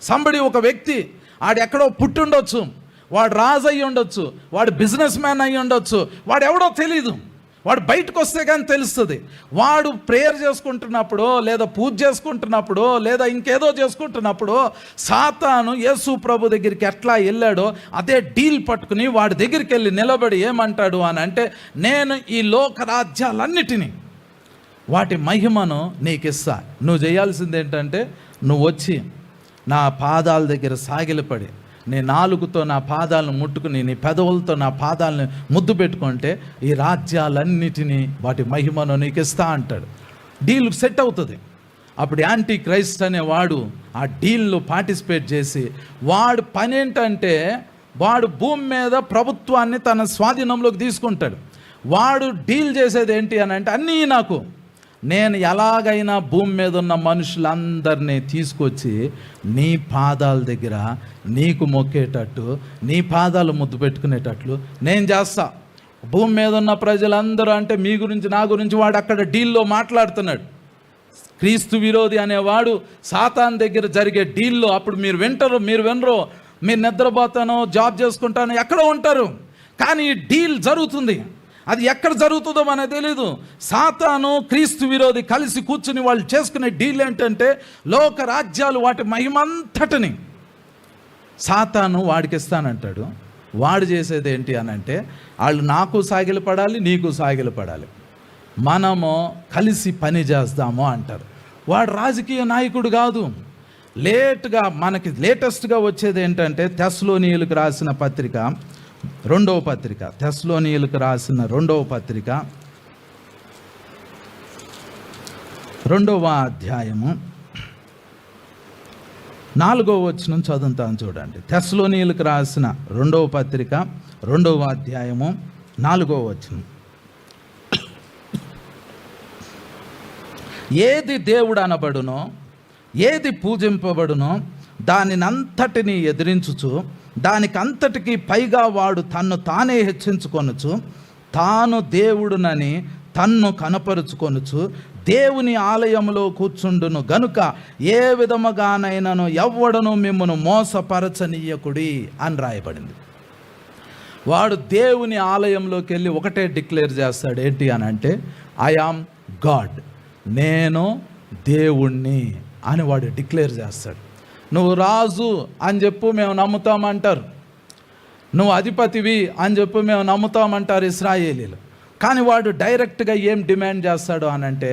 సంబడి ఒక వ్యక్తి, ఆడు ఎక్కడో పుట్టి ఉండొచ్చు, వాడు రాజు అయ్యి ఉండొచ్చు, వాడు బిజినెస్ మ్యాన్ అయ్యి ఉండొచ్చు, వాడు ఎవడో తెలీదు. వాడు బయటకు వస్తే కానీ తెలుస్తుంది. వాడు ప్రేయర్ చేసుకుంటున్నప్పుడు, లేదా పూజ చేసుకుంటున్నప్పుడు, లేదా ఇంకేదో చేసుకుంటున్నప్పుడు సాతాను యేసు ప్రభు దగ్గరికి ఎట్లా వెళ్ళాడో అదే డీల్ పట్టుకుని వాడి దగ్గరికి వెళ్ళి నిలబడి ఏమంటాడు అని అంటే, నేను ఈ లోకరాజ్యాలన్నిటినీ వాటి మహిమను నీకు ఇస్తా. నువ్వు చేయాల్సింది ఏంటంటే, నువ్వు వచ్చి నా పాదాల దగ్గర సాగిలపడి నీ నాలుగుతో నా పాదాలను ముట్టుకుని, నీ పెదవులతో నా పాదాలను ముద్దు పెట్టుకుంటే ఈ రాజ్యాలన్నిటినీ వాటి మహిమను నీకు ఇస్తా అంటాడు. డీల్ సెట్ అవుతుంది. అప్పుడు యాంటీ క్రైస్ట్ అనేవాడు ఆ డీల్లో పార్టిసిపేట్ చేసి, వాడు పని ఏంటంటే వాడు భూమి మీద ప్రభుత్వాన్ని తన స్వాధీనంలోకి తీసుకుంటాడు. వాడు డీల్ చేసేది ఏంటి అని అంటే, అన్నీ నాకు, నేను ఎలాగైనా భూమి మీద ఉన్న మనుషులందరినీ తీసుకొచ్చి నీ పాదాల దగ్గర నీకు మొక్కేటట్టు, నీ పాదాలు ముద్దు పెట్టుకునేటట్లు నేను చేస్తా. భూమి మీద ఉన్న ప్రజలందరూ అంటే మీ గురించి నా గురించి వాడు అక్కడ డీల్లో మాట్లాడుతున్నాడు. క్రీస్తు విరోధి అనేవాడు సాతాన్ దగ్గర జరిగే డీల్లో అప్పుడు మీరు వినరు, మీరు నిద్రపోతానో జాబ్ చేసుకుంటానో ఎక్కడో ఉంటారు, కానీ ఈ డీల్ జరుగుతుంది. అది ఎక్కడ జరుగుతుందో మనకు తెలీదు. సాతాను క్రీస్తు విరోధి కలిసి కూర్చుని వాళ్ళు చేసుకునే డీల్ ఏంటంటే, లోక రాజ్యాలు వాటి మహిమంతటిని సాతాను వాడికి ఇస్తానంటాడు. వాడు చేసేది ఏంటి అని అంటే, వాళ్ళు నాకు సాగిలపడాలి, నీకు సాగిలపడాలి, మనము కలిసి పని చేద్దాము అంటారు. వాడు రాజకీయ నాయకుడు కాదు. మనకి లేటెస్ట్గా వచ్చేది ఏంటంటే, తెస్సలోనీయులకు రాసిన పత్రిక, తెస్సలోనీయులకు రాసిన 2వ పత్రిక 2వ అధ్యాయము 4వ వచనం చదువుతాను చూడండి. తెస్సలోనీయులకు రాసిన 2వ పత్రిక 2వ అధ్యాయము 4వ వచనం. ఏది దేవుడు అనబడునో, ఏది పూజింపబడునో దానినంతటినీ ఎదిరించుచు, దానికంతటికీ పైగా వాడు తన్ను తానే హెచ్చించుకొనుచు, తాను దేవుడునని తన్ను కనపరుచుకొనుచు దేవుని ఆలయంలో కూర్చుండును గనుక ఏ విధముగానైనాను ఎవ్వడను మిమ్మను మోసపరచనీయకుడి అని రాయబడింది. వాడు దేవుని ఆలయంలోకి వెళ్ళి ఒకటే డిక్లేర్ చేస్తాడు, ఏంటి అని అంటే, ఐ ఆమ్ గాడ్, నేను దేవుణ్ణి అని వాడు డిక్లేర్ చేస్తాడు. నువ్వు రాజు అని చెప్పు మేము నమ్ముతామంటారు, నువ్వు అధిపతివి అని చెప్పు మేము నమ్ముతామంటారు ఇశ్రాయేలీలు. కానీ వాడు డైరెక్ట్గా ఏం డిమాండ్ చేస్తాడు అని అంటే,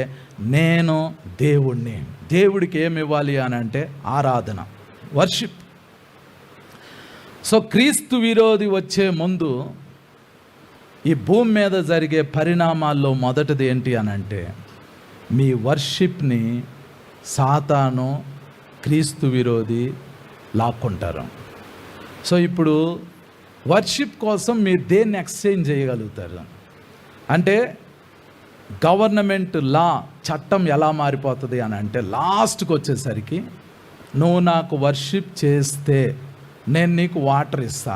నేను దేవుణ్ణి. దేవుడికి ఏమి ఇవ్వాలి అని అంటే ఆరాధన, వర్షిప్. సో క్రీస్తు విరోధి వచ్చే ముందు ఈ భూమి మీద జరిగే పరిణామాల్లో మొదటిది ఏంటి అని అంటే, మీ వర్షిప్ని సాతాను క్రీస్తు విరోధి లాక్కుంటారు. సో ఇప్పుడు వర్షిప్ కోసం మీరు దేన్ని ఎక్స్చేంజ్ చేయగలుగుతారు అంటే, గవర్నమెంట్ లా చట్టం ఎలా మారిపోతుంది అని అంటే, లాస్ట్కి వచ్చేసరికి నువ్వు నాకు వర్షిప్ చేస్తే నేను నీకు వాటర్ ఇస్తా,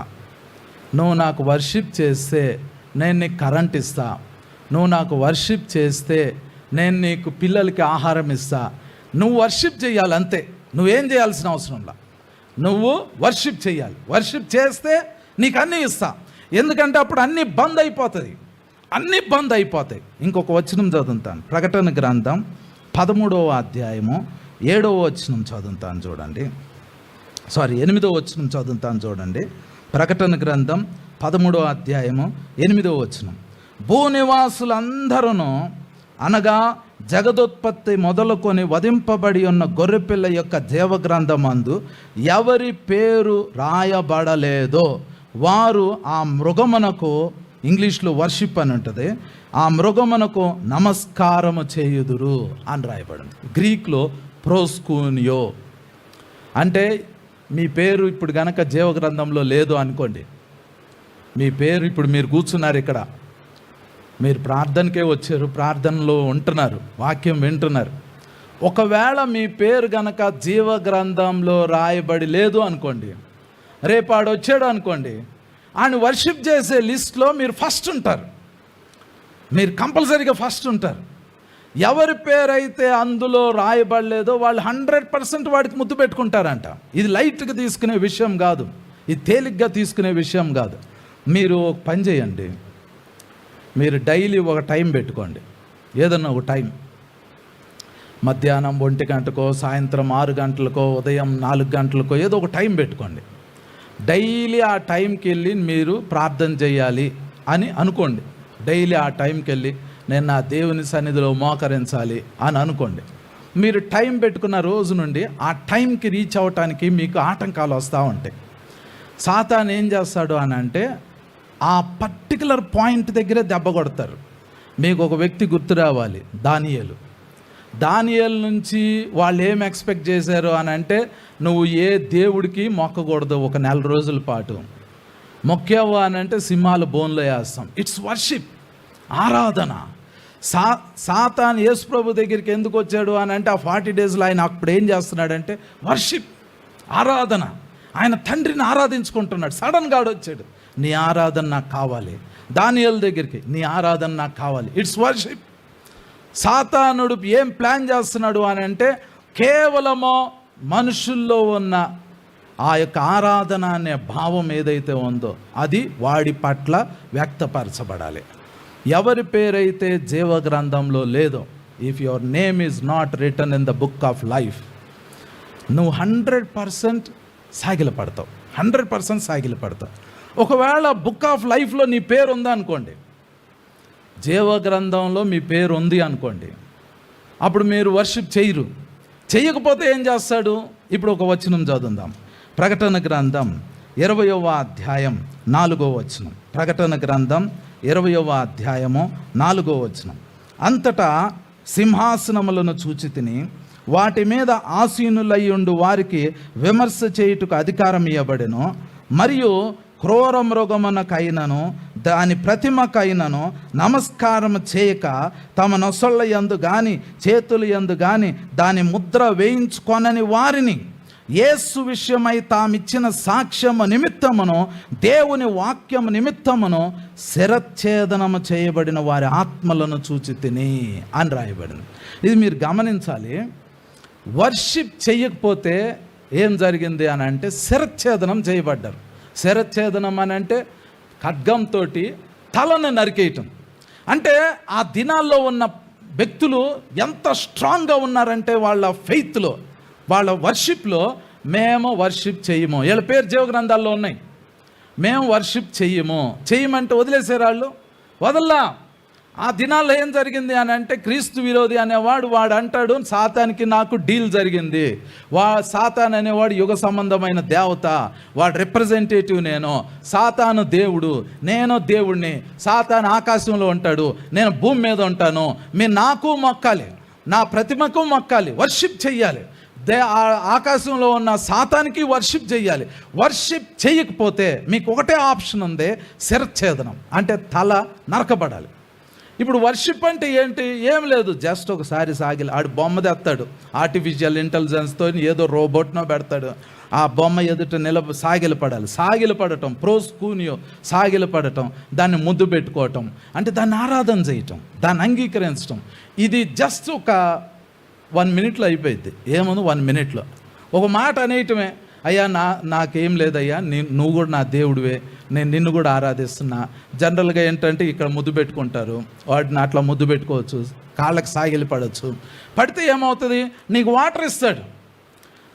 నువ్వు నాకు వర్షిప్ చేస్తే నేను నీకు కరెంట్ ఇస్తా, నువ్వు నాకు వర్షిప్ చేస్తే నేను నీకు పిల్లలకి ఆహారం ఇస్తా. నువ్వు వర్షిప్ చేయాలి అంతే. నువ్వేం చేయాల్సిన అవసరంలా, నువ్వు వర్షిప్ చేయాలి. వర్షిప్ చేస్తే నీకు అన్నీ ఇస్తా. ఎందుకంటే అప్పుడు అన్నీ బంద్ అయిపోతుంది, అన్నీ బంద్ అయిపోతాయి. ఇంకొక వచనం చదువుతాను, ప్రకటన గ్రంథం 13వ అధ్యాయము 7వ వచనం చదువుతాను చూడండి. 8వ వచనం చదువుతాను చూడండి. ప్రకటన గ్రంథం 13వ అధ్యాయము 8వ వచనం. భూనివాసులందరూ అనగా జగదోత్పత్తి మొదలుకొని వధింపబడి ఉన్న గొర్రెపిల్ల యొక్క జీవగ్రంథమందు ఎవరి పేరు రాయబడలేదో వారు ఆ మృగమునకు, ఇంగ్లీష్లో వర్షిప్ అని ఉంటుంది, ఆ మృగమునకు నమస్కారము చేయుదురు అని రాయబడింది. గ్రీక్లో ప్రోస్కూనియో. అంటే మీ పేరు ఇప్పుడు గనక జీవగ్రంథంలో లేదు అనుకోండి, మీ పేరు ఇప్పుడు మీరు కూర్చున్నారు ఇక్కడ, మీరు ప్రార్థనకే వచ్చారు, ప్రార్థనలో ఉంటున్నారు, వాక్యం వింటున్నారు. ఒకవేళ మీ పేరు గనక జీవగ్రంథంలో రాయబడి లేదు అనుకోండి, రేపు ఆడు వచ్చాడు అనుకోండి, ఆయన వర్షిప్ చేసే లిస్ట్లో మీరు ఫస్ట్ ఉంటారు, మీరు కంపల్సరీగా ఫస్ట్ ఉంటారు. ఎవరి పేరైతే అందులో రాయబడలేదో వాళ్ళు 100% వాడికి ముద్దు పెట్టుకుంటారంట. ఇది లైట్గా తీసుకునే విషయం కాదు, ఇది తేలిగ్గా తీసుకునే విషయం కాదు. మీరు ఒక పని చేయండి, మీరు డైలీ ఒక టైం పెట్టుకోండి, ఏదన్నా ఒక టైం, మధ్యాహ్నం 1 గంటకో, సాయంత్రం 6 గంటలకో, ఉదయం 4 గంటలకో, ఏదో ఒక టైం పెట్టుకోండి. డైలీ ఆ టైంకి వెళ్ళి మీరు ప్రార్థన చేయాలి అని అనుకోండి. డైలీ ఆ టైంకి వెళ్ళి నేను నా దేవుని సన్నిధిలో మోకరించాలి అని అనుకోండి. మీరు టైం పెట్టుకున్న రోజు నుండి ఆ టైంకి రీచ్ అవ్వటానికి మీకు ఆటంకాలు వస్తూ ఉంటాయి. సాతాను ఏం చేస్తాడు అని అంటే, ఆ పర్టికులర్ పాయింట్ దగ్గరే దెబ్బ కొడతారు. మీకు ఒక వ్యక్తి గుర్తు రావాలి, దానియేలు నుంచి వాళ్ళు ఏం ఎక్స్పెక్ట్ చేశారు అని అంటే, నువ్వు ఏ దేవుడికి మొక్కకూడదు ఒక 4 రోజుల పాటు. మొక్కావు అని అంటే సింహాల బోన్లో వేస్తాం. ఇట్స్ వర్షిప్, ఆరాధన. సాతాను యేసు ప్రభు దగ్గరికి ఎందుకు వచ్చాడు అని అంటే, ఆ 40 డేస్లో ఆయన అప్పుడు ఏం చేస్తున్నాడంటే వర్షిప్, ఆరాధన. ఆయన తండ్రిని ఆరాధించుకుంటున్నాడు. సడన్గా వచ్చాడు, నీ ఆరాధన నాకు కావాలి. దానియేలు దగ్గరికి, నీ ఆరాధన నాకు కావాలి. It's worship. సాతానుడు ఏం ప్లాన్ చేస్తున్నాడు అని అంటే, కేవలము మనుషుల్లో ఉన్న ఆ యొక్క ఆరాధన అనే భావం ఏదైతే ఉందో అది వాడి పట్ల వ్యక్తపరచబడాలి. ఎవరి పేరైతే జీవగ్రంథంలో లేదో, if your name is not return in the book of life, నువ్వు 100% సాగిలపడతావు, 100% సాగిలపడతావు. ఒకవేళ బుక్ ఆఫ్ లైఫ్లో నీ పేరు ఉందా అనుకోండి, జీవగ్రంథంలో మీ పేరు ఉంది అనుకోండి, అప్పుడు మీరు వర్షిప్ చేయకపోతే ఏం చేస్తాడు? ఇప్పుడు ఒక వచనం చదువుదాం. ప్రకటన గ్రంథం 20వ అధ్యాయం 4వ వచనం. ప్రకటన గ్రంథం 20వ అధ్యాయము 4వ వచనం. అంతటా సింహాసనములను చూచితిని, వాటి మీద ఆసీనులయ్యుండు వారికి విమర్శ చేయుటకు అధికారం ఇవ్వబడెను. మరియు క్రూర మృగమునకైనను దాని ప్రతిమకైనను నమస్కారం చేయక తమ నొసళ్ళ యందు గాని చేతుల యందు గాని దాని ముద్ర వేయించుకొనని వారిని, యేసు విషయమై తామిచ్చిన సాక్ష్యము నిమిత్తమును దేవుని వాక్యము నిమిత్తమును శిరచ్ఛేదనము చేయబడిన వారి ఆత్మలను చూచితిని అని రాయబడింది. ఇది మీరు గమనించాలి. వర్షిప్ చేయకపోతే ఏం జరిగింది అని అంటే, శిరచ్ఛేదనం చేయబడ్డారు. శిరచ్ఛేదనం అని అంటే ఖడ్గంతో తలను నరికేయటం. అంటే ఆ దినాల్లో ఉన్న వ్యక్తులు ఎంత స్ట్రాంగ్గా ఉన్నారంటే, వాళ్ళ ఫెయిత్లో, వాళ్ళ వర్షిప్లో, మేము వర్షిప్ చెయ్యము, వీళ్ళ పేరు జీవగ్రంథాల్లో ఉన్నాయి, మేము వర్షిప్ చెయ్యమంటే వదిలేసారు వాళ్ళు, వదల్లా. ఆ దినాల్లో ఏం జరిగింది అని అంటే, క్రీస్తు విరోధి అనేవాడు వాడు అంటాడు, సాతానికి నాకు డీల్ జరిగింది. సాతాన్ అనేవాడు యుగ సంబంధమైన దేవత, వాడు రిప్రజెంటేటివ్, నేను సాతాను దేవుడు, నేను దేవుడిని. సాతాను ఆకాశంలో ఉంటాడు, నేను భూమి మీద ఉంటాను. మీరు నాకు మొక్కాలి, నా ప్రతిమకు మొక్కాలి, వర్షిప్ చెయ్యాలి. ఆకాశంలో ఉన్న సాతానికి వర్షిప్ చెయ్యాలి. వర్షిప్ చేయకపోతే మీకు ఒకటే ఆప్షన్ ఉంది, శిరచ్ఛేదనం, అంటే తల నరకబడాలి. ఇప్పుడు వర్షిప్ అంటే ఏంటి? ఏం లేదు, జస్ట్ ఒకసారి ఆడు బొమ్మ తెస్తాడు, ఆర్టిఫిషియల్ ఇంటెలిజెన్స్తో ఏదో రోబోట్నో పెడతాడు, ఆ బొమ్మ ఎదుట సాగిలపడటం, ప్రోస్కూనియో, సాగిలపడటం, దాన్ని ముద్దు పెట్టుకోవటం, అంటే దాన్ని ఆరాధన చేయటం, దాన్ని అంగీకరించటం. ఇది జస్ట్ ఒక 1 మినిట్లో అయిపోయింది. ఏముంది 1 మినిట్లో ఒక మాట అనేయటమే, అయ్యా నాకేం లేదయ్యా, నువ్వు కూడా నా దేవుడివే, నేను నిన్ను కూడా ఆరాధిస్తున్నా. జనరల్గా ఏంటంటే ఇక్కడ ముద్దు పెట్టుకుంటారు, వాటిని అట్లా ముద్దు పెట్టుకోవచ్చు, కాళ్ళకి సాగిలి పడవచ్చు. పడితే ఏమవుతుంది, నీకు వాటర్ ఇస్తాడు.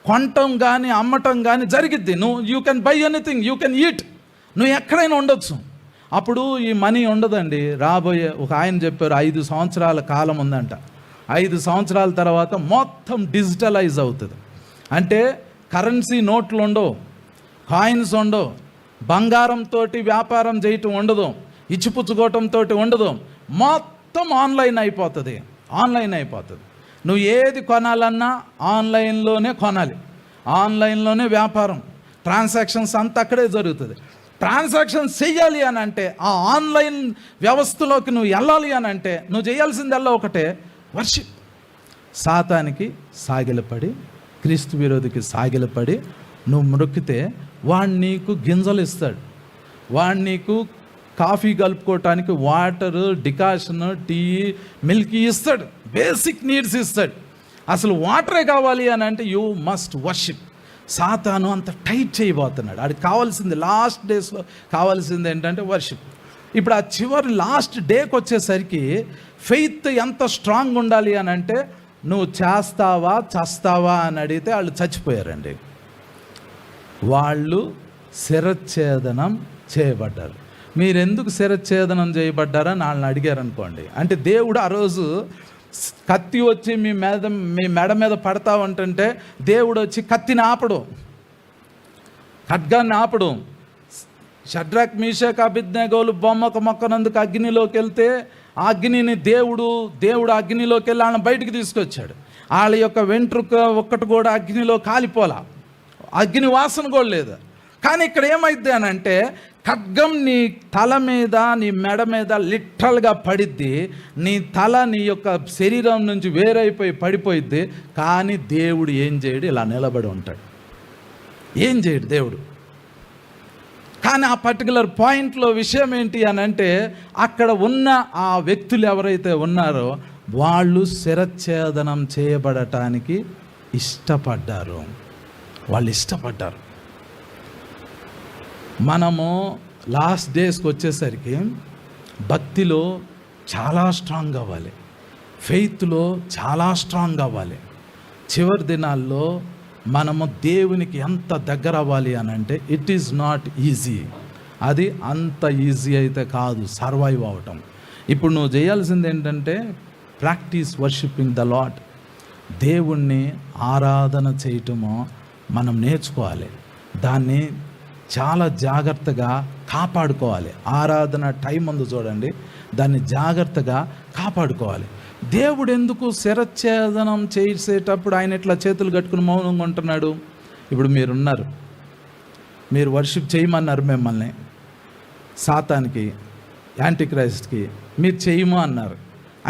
కొనటం కానీ అమ్మటం కానీ జరిగిద్ది. You can buy anything, you can eat, నువ్వు ఎక్కడైనా ఉండొచ్చు. అప్పుడు ఈ మనీ ఉండదండి. రాబోయే ఒక ఆయన చెప్పారు 5 సంవత్సరాల కాలం ఉందంట. 5 సంవత్సరాల తర్వాత మొత్తం డిజిటలైజ్ అవుతుంది. అంటే కరెన్సీ నోట్లు ఉండవు, కాయిన్స్ ఉండవు, బంగారంతో వ్యాపారం చేయటం ఉండదు, ఇచ్చిపుచ్చుకోవటంతో ఉండదు, మొత్తం ఆన్లైన్ అయిపోతుంది. నువ్వు ఏది కొనాలన్నా ఆన్లైన్లోనే కొనాలి, ఆన్లైన్లోనే వ్యాపారం, ట్రాన్సాక్షన్స్ అంతా అక్కడే జరుగుతుంది. ట్రాన్సాక్షన్ చెయ్యాలి అని అంటే ఆ ఆన్లైన్ వ్యవస్థలోకి నువ్వు వెళ్ళాలి అని అంటే నువ్వు చేయాల్సిందల్లా ఒకటే, వర్షిప్. సాతానికి సాగిలపడి, క్రీస్తు విరోధికి సాగిలపడి నువ్వు మొక్కితే వాడు నీకు గింజలు ఇస్తాడు, వాడు నీకు కాఫీ కలుపుకోవటానికి వాటరు, డికాషన్, టీ, మిల్క్ ఇస్తాడు, బేసిక్ నీడ్స్ ఇస్తాడు. అసలు వాటరే కావాలి అని అంటే యూ మస్ట్ వర్షిప్. సాతాను అంత టైట్ చేయబోతున్నాడు. అది కావాల్సింది, లాస్ట్ డేస్లో కావాల్సింది ఏంటంటే వర్షిప్. ఇప్పుడు ఆ చివరి లాస్ట్ డేకి వచ్చేసరికి ఫెయిత్ ఎంత స్ట్రాంగ్ ఉండాలి అని అంటే, నువ్వు చేస్తావా చస్తావా అని అడిగితే వాళ్ళు చచ్చిపోయారండి. వాళ్ళు శిరచ్ఛేదనం చేయబడ్డారు. మీరెందుకు శిరచ్ఛేదనం చేయబడ్డారని వాళ్ళని అడిగారు అనుకోండి, అంటే దేవుడు ఆ రోజు కత్తి వచ్చి మీ మెడ మీద పడతా ఉంటుంటే దేవుడు వచ్చి కత్తిని ఆపడు, ఖడ్గాన్ని ఆపడు. షడ్రక్, మీషక్, అబేద్నెగోలు బొమ్మకు మొక్కనందుకు అగ్నిలోకి వెళ్తే ఆ అగ్నిని దేవుడు అగ్నిలోకి వెళ్ళి వాళ్ళని బయటికి తీసుకొచ్చాడు. వాళ్ళ యొక్క వెంట్రుక ఒక్కటి కూడా అగ్నిలో కాలిపోలా, అగ్ని వాసన కూడా లేదు. కానీ ఇక్కడ ఏమైద్ది అని అంటే, ఖడ్గం నీ తల మీద, నీ మెడ మీద లిటరల్గా పడిద్ది. నీ తల నీ యొక్క శరీరం నుంచి వేరైపోయి పడిపోయిద్ది. కానీ దేవుడు ఏం చేయడు, ఇలా నిలబడి ఉంటాడు, ఏం చేయడు దేవుడు. కానీ ఆ పర్టికులర్ పాయింట్లో విషయం ఏంటి అని అంటే, అక్కడ ఉన్న ఆ వ్యక్తులు ఎవరైతే ఉన్నారో వాళ్ళు శిరచ్ఛేదనం చేయబడటానికి ఇష్టపడ్డారు. మనము లాస్ట్ డేస్కి వచ్చేసరికి భక్తిలో చాలా స్ట్రాంగ్ అవ్వాలి, ఫెయిత్లో చాలా స్ట్రాంగ్ అవ్వాలి. చివరి దినాల్లో మనము దేవునికి ఎంత దగ్గర అవ్వాలి అని అంటే, ఇట్ ఈజ్ నాట్ ఈజీ. అది అంత ఈజీ అయితే కాదు సర్వైవ్ అవ్వటం. ఇప్పుడు నువ్వు చేయాల్సింది ఏంటంటే, ప్రాక్టీస్ వర్షిప్పింగ్ ద లార్డ్. దేవుణ్ణి ఆరాధన చేయటము మనం నేర్చుకోవాలి, దాన్ని చాలా జాగ్రత్తగా కాపాడుకోవాలి. ఆరాధన టైం ఉంది చూడండి, దాన్ని జాగ్రత్తగా కాపాడుకోవాలి. దేవుడు ఎందుకు శిరచ్ఛేదనం చేసేటప్పుడు ఆయన ఇట్లా చేతులు కట్టుకుని మౌనంగా ఉంటున్నాడు? ఇప్పుడు మీరున్నారు, మీరు వర్షిప్ చేయమన్నారు మిమ్మల్ని, సాతానికి, యాంటీక్రైస్ట్కి మీరు చేయము అన్నారు.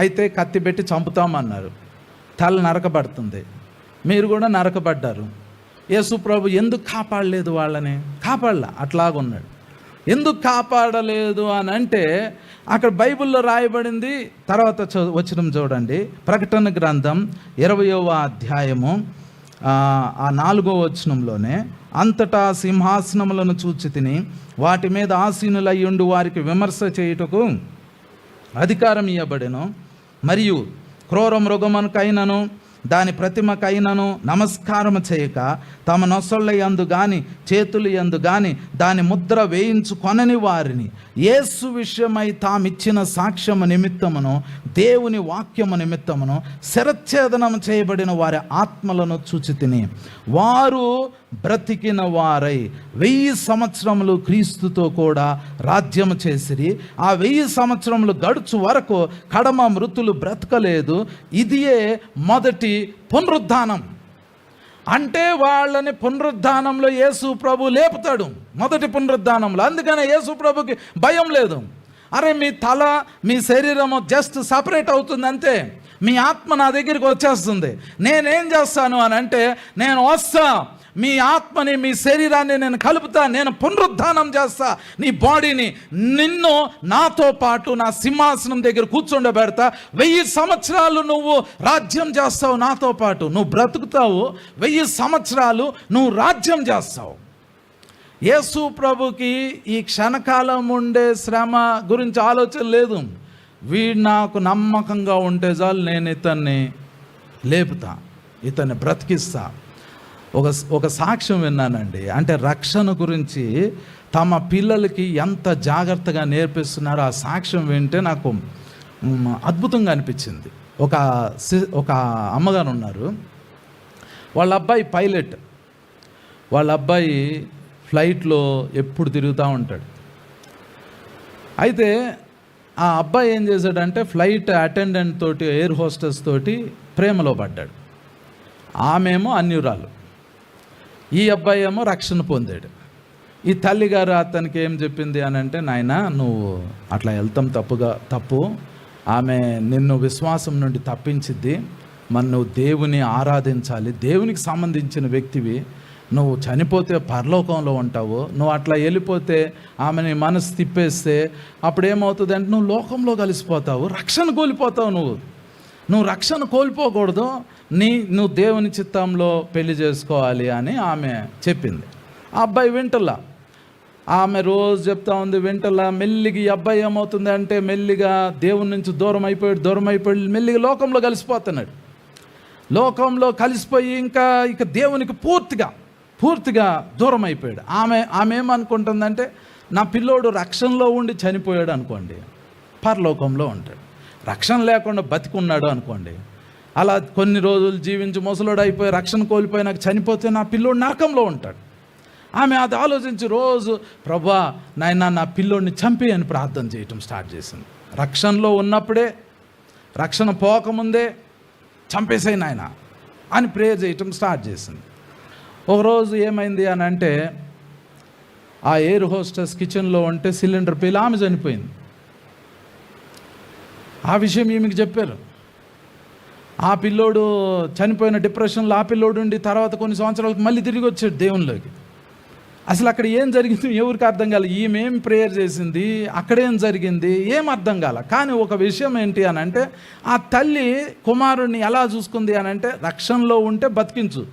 అయితే కత్తి పెట్టి చంపుతామన్నారు, తల నరకబడుతుంది, మీరు కూడా నరకబడ్డారు. యేసు ప్రభు ఎందుకు కాపాడలేదు వాళ్ళని? కాపాడలా, అట్లాగున్నాడు. ఎందుకు కాపాడలేదు అని అంటే, అక్కడ బైబిల్లో రాయబడింది. తర్వాత వచనం చూడండి, ప్రకటన గ్రంథం 20వ అధ్యాయము ఆ 4వ వచనంలోనే, అంతటా సింహాసనములను చూచి తిని వాటి మీద ఆసీనులయ్యుండు వారికి విమర్శ చేయుటకు అధికారం ఇవ్వబడెను. మరియు క్రూర మృగమునకైనను దాని ప్రతిమకైనను నమస్కారము చేయక తమ నొసళ్ళ యందు గాని చేతులు యందు గాని దాని ముద్ర వేయించుకొనని వారిని యేసు విషయమై తామిచ్చిన సాక్ష్యము నిమిత్తమును దేవుని వాక్యము నిమిత్తమును శిరచ్ఛేదనం చేయబడిన వారి ఆత్మలను చూచి తిని వారు బ్రతికిన వారై 1000 సంవత్సరములు క్రీస్తుతో కూడా రాజ్యము చేసిరి. ఆ 1000 సంవత్సరములు గడుచు వరకు కడమ మృతులు బ్రతకలేదు. ఇదియే మొదటి పునరుద్ధానం. అంటే వాళ్ళని పునరుద్ధానంలో యేసు ప్రభు లేపుతాడు, మొదటి పునరుద్ధానంలో. అందుకనే యేసు ప్రభుకి భయం లేదు. అరే మీ తల, మీ శరీరము జస్ట్ సపరేట్ అవుతుంది అంతే. మీ ఆత్మ నా దగ్గరికి వచ్చేస్తుంది. నేనేం చేస్తాను అని అంటే, నేను వస్తా, మీ ఆత్మని మీ శరీరాన్ని నేను కలుపుతా, నేను పునరుద్ధానం చేస్తా నీ బాడీని, నిన్ను నాతో పాటు నా సింహాసనం దగ్గర కూర్చోబెడతా. 1000 సంవత్సరాలు నువ్వు రాజ్యం చేస్తావు నాతో పాటు, నువ్వు బ్రతుకుతావు, 1000 సంవత్సరాలు నువ్వు రాజ్యం చేస్తావు. యేసు ప్రభుకి ఈ క్షణకాలం ఉండే శ్రమ గురించి ఆలోచన లేదు. వీడు నాకు నమ్మకంగా ఉంటే చాలు, నేను ఇతన్ని లేపుతా, ఇతన్ని బ్రతికిస్తా. ఒక సాక్ష్యం విన్నానండి. అంటే రక్షణ గురించి తమ పిల్లలకి ఎంత జాగ్రత్తగా నేర్పిస్తున్నారో ఆ సాక్ష్యం వింటే నాకు అద్భుతంగా అనిపించింది. ఒక అమ్మగారు ఉన్నారు, వాళ్ళ అబ్బాయి పైలట్. వాళ్ళ అబ్బాయి ఫ్లైట్లో ఎప్పుడు తిరుగుతూ ఉంటాడు. అయితే ఆ అబ్బాయి ఏం చేశాడంటే, ఫ్లైట్ అటెండెంట్ తోటి, ఎయిర్ హోస్టెస్ తోటి ప్రేమలో పడ్డాడు. ఆమెమో అన్యురాలు, ఈ అబ్బాయి ఏమో రక్షణ పొందాడు. ఈ తల్లిగారు అతనికి ఏం చెప్పింది అని అంటే, నాయనా నువ్వు అట్లా వెళ్తాం తప్పు, ఆమె నిన్ను విశ్వాసం నుండి తప్పించిద్ది, మరి నువ్వు దేవుని ఆరాధించాలి, దేవునికి సంబంధించిన వ్యక్తివి, నువ్వు చనిపోతే పరలోకంలో ఉంటావు, నువ్వు అట్లా వెళ్ళిపోతే ఆమెని మనసు తిప్పేస్తే అప్పుడు ఏమవుతుంది అంటే నువ్వు లోకంలో కలిసిపోతావు, రక్షణ కోల్పోతావు. నువ్వు రక్షణ కోల్పోకూడదు, నువ్వు దేవుని చిత్తంలో పెళ్లి చేసుకోవాలి అని ఆమె చెప్పింది. ఆ అబ్బాయి వింటలా, ఆమె రోజు చెప్తా ఉంది, వింటలా. మెల్లిగా ఈ అబ్బాయి ఏమవుతుంది అంటే, మెల్లిగా దేవుని నుంచి దూరం అయిపోయి మెల్లిగా లోకంలో కలిసిపోతున్నాడు. లోకంలో కలిసిపోయి ఇక దేవునికి పూర్తిగా దూరం అయిపోయాడు. ఆమె ఏమనుకుంటుందంటే, నా పిల్లోడు రక్షణలో ఉండి చనిపోయాడు అనుకోండి, పరలోకంలో ఉంటాడు. రక్షణ లేకుండా బతికున్నాడు అనుకోండి, అలా కొన్ని రోజులు జీవించి ముసలోడు అయిపోయి రక్షణ కోల్పోయి నాకు చనిపోతే నా పిల్లోడు నరకంలో ఉంటాడు. ఆమె అది ఆలోచించి రోజు, ప్రభువా నాయనా నా పిల్లోడిని చంపి అని ప్రార్థన చేయటం స్టార్ట్ చేసింది. రక్షణలో ఉన్నప్పుడే, రక్షణ పోకముందే చంపేసాయి నాయన అని ప్రేయర్ చేయటం స్టార్ట్ చేసింది. ఒకరోజు ఏమైంది అని అంటే, ఆ ఎయిర్ హోస్టెస్ కిచెన్లో ఉంటే సిలిండర్ పేలి ఆమె చనిపోయింది. ఆ విషయం ఈమెకి చెప్పారు. ఆ పిల్లోడు చనిపోయిన డిప్రెషన్లో ఆ పిల్లోడు ఉండి తర్వాత కొన్ని సంవత్సరాలకు మళ్ళీ తిరిగి వచ్చాడు దేవునిలోకి. అసలు అక్కడ ఏం జరిగింది ఎవరికి అర్థం కాలే. ఈమె ఏం ప్రేయర్ చేసింది, అక్కడేం జరిగింది ఏం అర్థం కాల. కానీ ఒక విషయం ఏంటి అని అంటే, ఆ తల్లి కుమారుడిని ఎలా చూసుకుంది అని అంటే, రక్షణలో ఉంటే బతికించు,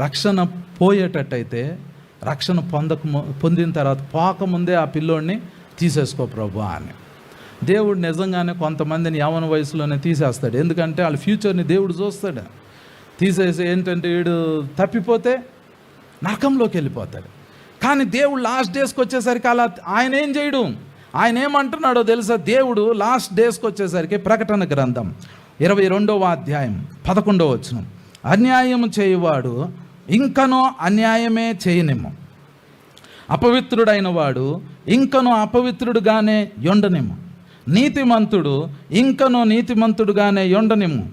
రక్షణ పోయేటట్టయితే, రక్షణ పొందిన తర్వాత పోకముందే ఆ పిల్లోడిని తీసేసుకో ప్రభు అని. దేవుడు నిజంగానే కొంతమందిని యవ్వన వయసులోనే తీసేస్తాడు. ఎందుకంటే వాళ్ళ ఫ్యూచర్ని దేవుడు చూస్తాడు. తీసేసి ఏంటంటే వీడు తప్పిపోతే నరకంలోకి వెళ్ళిపోతాడు. కానీ దేవుడు లాస్ట్ డేస్కి వచ్చేసరికి అలా ఆయన ఏం చేయడు. ఆయన ఏమంటున్నాడో తెలుసా? దేవుడు లాస్ట్ డేస్కి వచ్చేసరికి ప్రకటన గ్రంథం 22వ అధ్యాయం 11వ వచనం, అన్యాయం చేయువాడు ఇంకనూ అన్యాయమే చేయనిమ్ము, అపవిత్రుడైన వాడు ఇంకనూ అపవిత్రుడుగానే యొండనిమ్ము, నీతిమంతుడు ఇంకనూ నీతిమంతుడుగానే యొండనిమ్ము,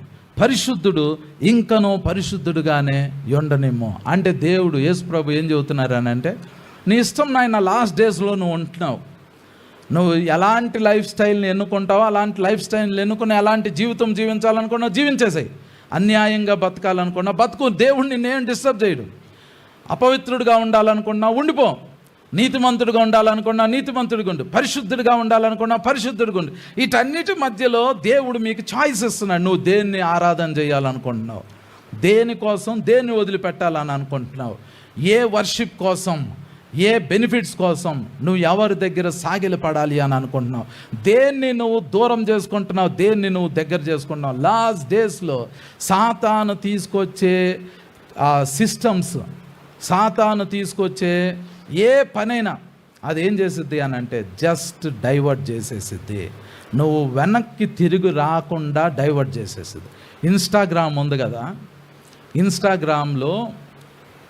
పరిశుద్ధుడు ఇంకనూ పరిశుద్ధుడుగానే యొండనిమ్ము. అంటే దేవుడు యేసు ప్రభు ఏం చెబుతున్నారు అని అంటే, నీ ఇష్టం నాయన, లాస్ట్ డేస్లో నువ్వు ఉంటున్నావు, నువ్వు ఎలాంటి లైఫ్ స్టైల్ని ఎన్నుకుంటావో అలాంటి లైఫ్ స్టైల్ని ఎన్నుకుని ఎలాంటి జీవితం జీవించాలనుకున్నావు జీవించేసాయి. అన్యాయంగా బతకాలనుకున్నా బతుకు, దేవుడిని నేను డిస్టర్బ్ చేయడు. అపవిత్రుడిగా ఉండాలనుకున్నా ఉండిపో, నీతిమంతుడిగా ఉండాలనుకున్నా నీతిమంతుడిగా ఉండు, పరిశుద్ధుడిగా ఉండాలనుకున్నా పరిశుద్ధుడిగా ఉండు. వీటన్నిటి మధ్యలో దేవుడు మీకు చాయిస్ ఇస్తున్నాడు. నువ్వు దేన్ని ఆరాధన చేయాలనుకుంటున్నావు, దేనికోసం దేన్ని వదిలిపెట్టాలని అనుకుంటున్నావు, ఏ వర్షిప్ కోసం, ఏ బెనిఫిట్స్ కోసం నువ్వు ఎవరి దగ్గర సాగిలి పడాలి అని అనుకుంటున్నావు, దేన్ని నువ్వు దూరం చేసుకుంటున్నావు, దేన్ని నువ్వు దగ్గర చేసుకుంటున్నావు. లాస్ట్ డేస్లో సాతాను తీసుకొచ్చే సిస్టమ్స్, సాతాను తీసుకొచ్చే ఏ పనైనా అదేం చేసిద్ది అని అంటే జస్ట్ డైవర్ట్ చేసేసిద్ది. నువ్వు వెనక్కి తిరిగి రాకుండా డైవర్ట్ చేసేసిద్ది. ఇన్స్టాగ్రామ్ ఉంది కదా, ఇన్స్టాగ్రామ్లో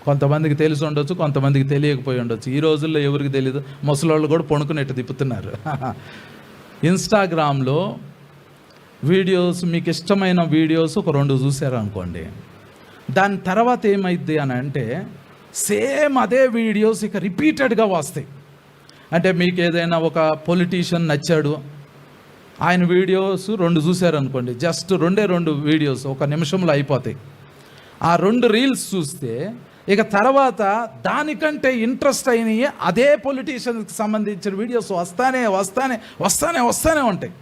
కొంతమందికి తెలిసి ఉండొచ్చు, కొంతమందికి తెలియకపోయి ఉండొచ్చు. ఈ రోజుల్లో ఎవరికి తెలియదు, ముసలోళ్ళు కూడా పొణుకునేట్టు తిప్పుతున్నారు. ఇన్స్టాగ్రామ్లో వీడియోస్, మీకు ఇష్టమైన వీడియోస్ ఒక 2 చూసారు అనుకోండి, దాని తర్వాత ఏమైద్ది అని అంటే సేమ్ అదే వీడియోస్ ఇక రిపీటెడ్గా వస్తాయి. అంటే మీకు ఏదైనా ఒక పొలిటీషియన్ నచ్చాడు, ఆయన వీడియోస్ 2 చూశారనుకోండి, జస్ట్ 2 వీడియోస్ 1 నిమిషంలో అయిపోతాయి. ఆ 2 రీల్స్ చూస్తే ఇక తర్వాత దానికంటే ఇంట్రెస్ట్ అయినవి అదే పొలిటీషియన్కి సంబంధించిన వీడియోస్ వస్తానే ఉంటాయి.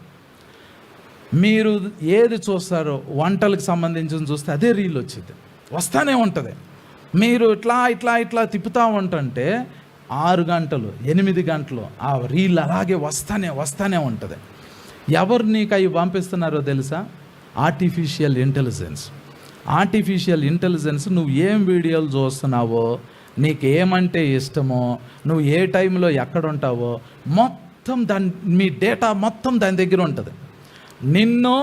మీరు ఏది చూస్తారో వంటలకు సంబంధించిన చూస్తే అదే రీల్ వచ్చింది, వస్తానే ఉంటుంది. మీరు ఇట్లా తిప్పుతూ ఉంటుంటే 6 గంటలు 8 గంటలు ఆ రీల్ అలాగే వస్తానే ఉంటుంది. ఎవరు నీకు అవి పంపిస్తున్నారో తెలుసా? ఆర్టిఫిషియల్ ఇంటెలిజెన్స్ నువ్వు ఏం వీడియోలు చూస్తున్నావో, నీకు ఏమంటే ఇష్టమో, నువ్వు ఏ టైంలో ఎక్కడ ఉంటావో మొత్తం మీ డేటా మొత్తం దాని దగ్గర ఉంటుంది. నిన్ను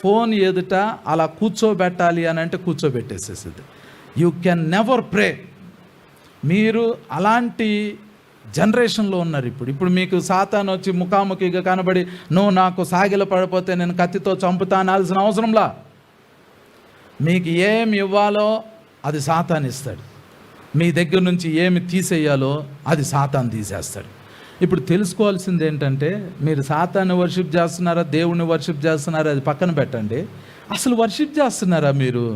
ఫోన్ ఎదుట అలా కూర్చోబెట్టాలి అని అంటే కూర్చోబెట్టేసేసింది. యూ కెన్ నెవర్ ప్రే. మీరు అలాంటి జనరేషన్లో ఉన్నారు. ఇప్పుడు మీకు సాతాను వచ్చి ముఖాముఖిగా కనబడి నువ్వు నాకు సాగిల పడిపోతే నేను కత్తితో చంపుతా అనాల్సిన అవసరంలా. మీకు ఏమి ఇవ్వాలో అది సాతాను ఇస్తాడు, మీ దగ్గర నుంచి ఏమి తీసేయాలో అది సాతాను తీసేస్తాడు. ఇప్పుడు తెలుసుకోవాల్సింది ఏంటంటే, మీరు సాతాన్ని వర్షిప్ చేస్తున్నారా, దేవుణ్ణి వర్షిప్ చేస్తున్నారా అది పక్కన పెట్టండి. అసలు వర్షిప్ చేస్తున్నారా మీరు?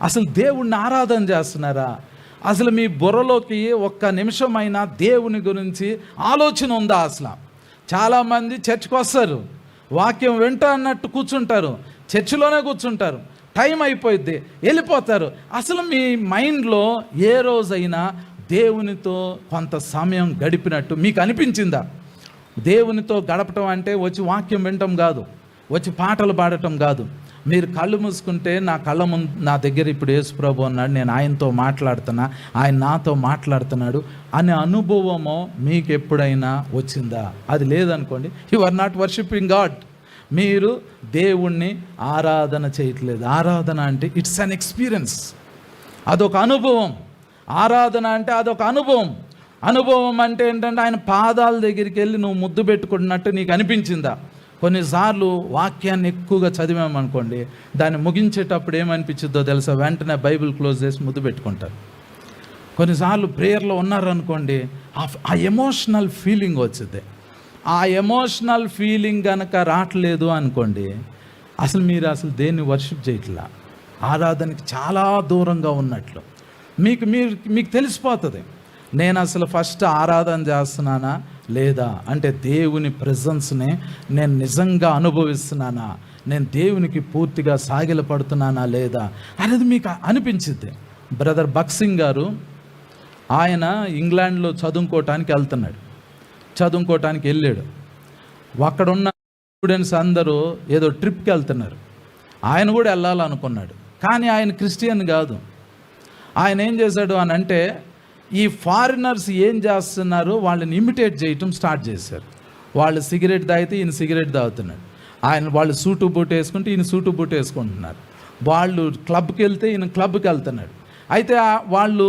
అసలు దేవుణ్ణి ఆరాధన చేస్తున్నారా? అసలు మీ బుర్రలోకి 1 నిమిషమైనా దేవుని గురించి ఆలోచన ఉందా? అసలు చాలామంది చర్చికి వస్తారు, వాక్యం వింటా అన్నట్టు కూర్చుంటారు, చర్చిలోనే కూర్చుంటారు, టైం అయిపోయింది వెళ్ళిపోతారు. అసలు మీ మైండ్లో ఏ రోజైనా దేవునితో కొంత సమయం గడిపినట్టు మీకు అనిపించిందా? దేవునితో గడపటం అంటే వచ్చి వాక్యం వినటం కాదు, వచ్చి పాటలు పాడటం కాదు. మీరు కళ్ళు మూసుకుంటే నా కళ్ళ ముందు నా దగ్గర ఇప్పుడు యేసుప్రభు అన్నాడు, నేను ఆయనతో మాట్లాడుతున్నా, ఆయన నాతో మాట్లాడుతున్నాడు అనే అనుభవమో మీకు ఎప్పుడైనా వచ్చిందా? అది లేదనుకోండి, you are not worshipping God. మీరు దేవుణ్ణి ఆరాధన చేయట్లేదు. ఆరాధన అంటే ఇట్స్ అన్ ఎక్స్పీరియన్స్, అదొక అనుభవం. ఆరాధన అంటే అదొక అనుభవం అంటే ఏంటంటే ఆయన పాదాల దగ్గరికి వెళ్ళి నువ్వు ముద్దు పెట్టుకుంటున్నట్టు నీకు అనిపించిందా? కొన్నిసార్లు వాక్యాన్ని ఎక్కువగా చదివామనుకోండి, దాన్ని ముగించేటప్పుడు ఏమనిపించిందో తెలుసా? వెంటనే బైబిల్ క్లోజ్ చేసి ముద్దు పెట్టుకుంటారు. కొన్నిసార్లు ప్రేయర్లో ఉన్నారనుకోండి, ఆ ఎమోషనల్ ఫీలింగ్ వచ్చింది. ఆ ఎమోషనల్ ఫీలింగ్ కనుక రావట్లేదు అనుకోండి, మీరు అసలు దేన్ని వర్షిప్ చేయట్లా, ఆరాధనకి చాలా దూరంగా ఉన్నట్లు మీకు తెలిసిపోతుంది. నేను అసలు ఫస్ట్ ఆరాధన చేస్తున్నానా లేదా, అంటే దేవుని ప్రెజెన్స్ని నేను నిజంగా అనుభవిస్తున్నానా, నేను దేవునికి పూర్తిగా సాగిలపడుతున్నానా లేదా అనేది మీకు అనిపించింది. బ్రదర్ భక్సింగ్ గారు ఆయన ఇంగ్లాండ్లో చదువుకోవటానికి వెళ్ళాడు. అక్కడున్న స్టూడెంట్స్ అందరూ ఏదో ట్రిప్కి వెళ్తున్నారు, ఆయన కూడా వెళ్ళాలనుకున్నాడు. కానీ ఆయన క్రిస్టియన్ కాదు. ఆయన ఏం చేశాడు అని అంటే, ఈ ఫారినర్స్ ఏం చేస్తున్నారు వాళ్ళని ఇమిటేట్ చేయటం స్టార్ట్ చేశారు. వాళ్ళు సిగరెట్ తాగితే ఈయన సిగరెట్ తాగుతున్నాడు, వాళ్ళు సూటు బూట్ వేసుకుంటే ఈయన సూటు బూట్ వేసుకుంటున్నారు, వాళ్ళు క్లబ్కి వెళ్తే ఈయన క్లబ్కి వెళ్తున్నాడు. అయితే వాళ్ళు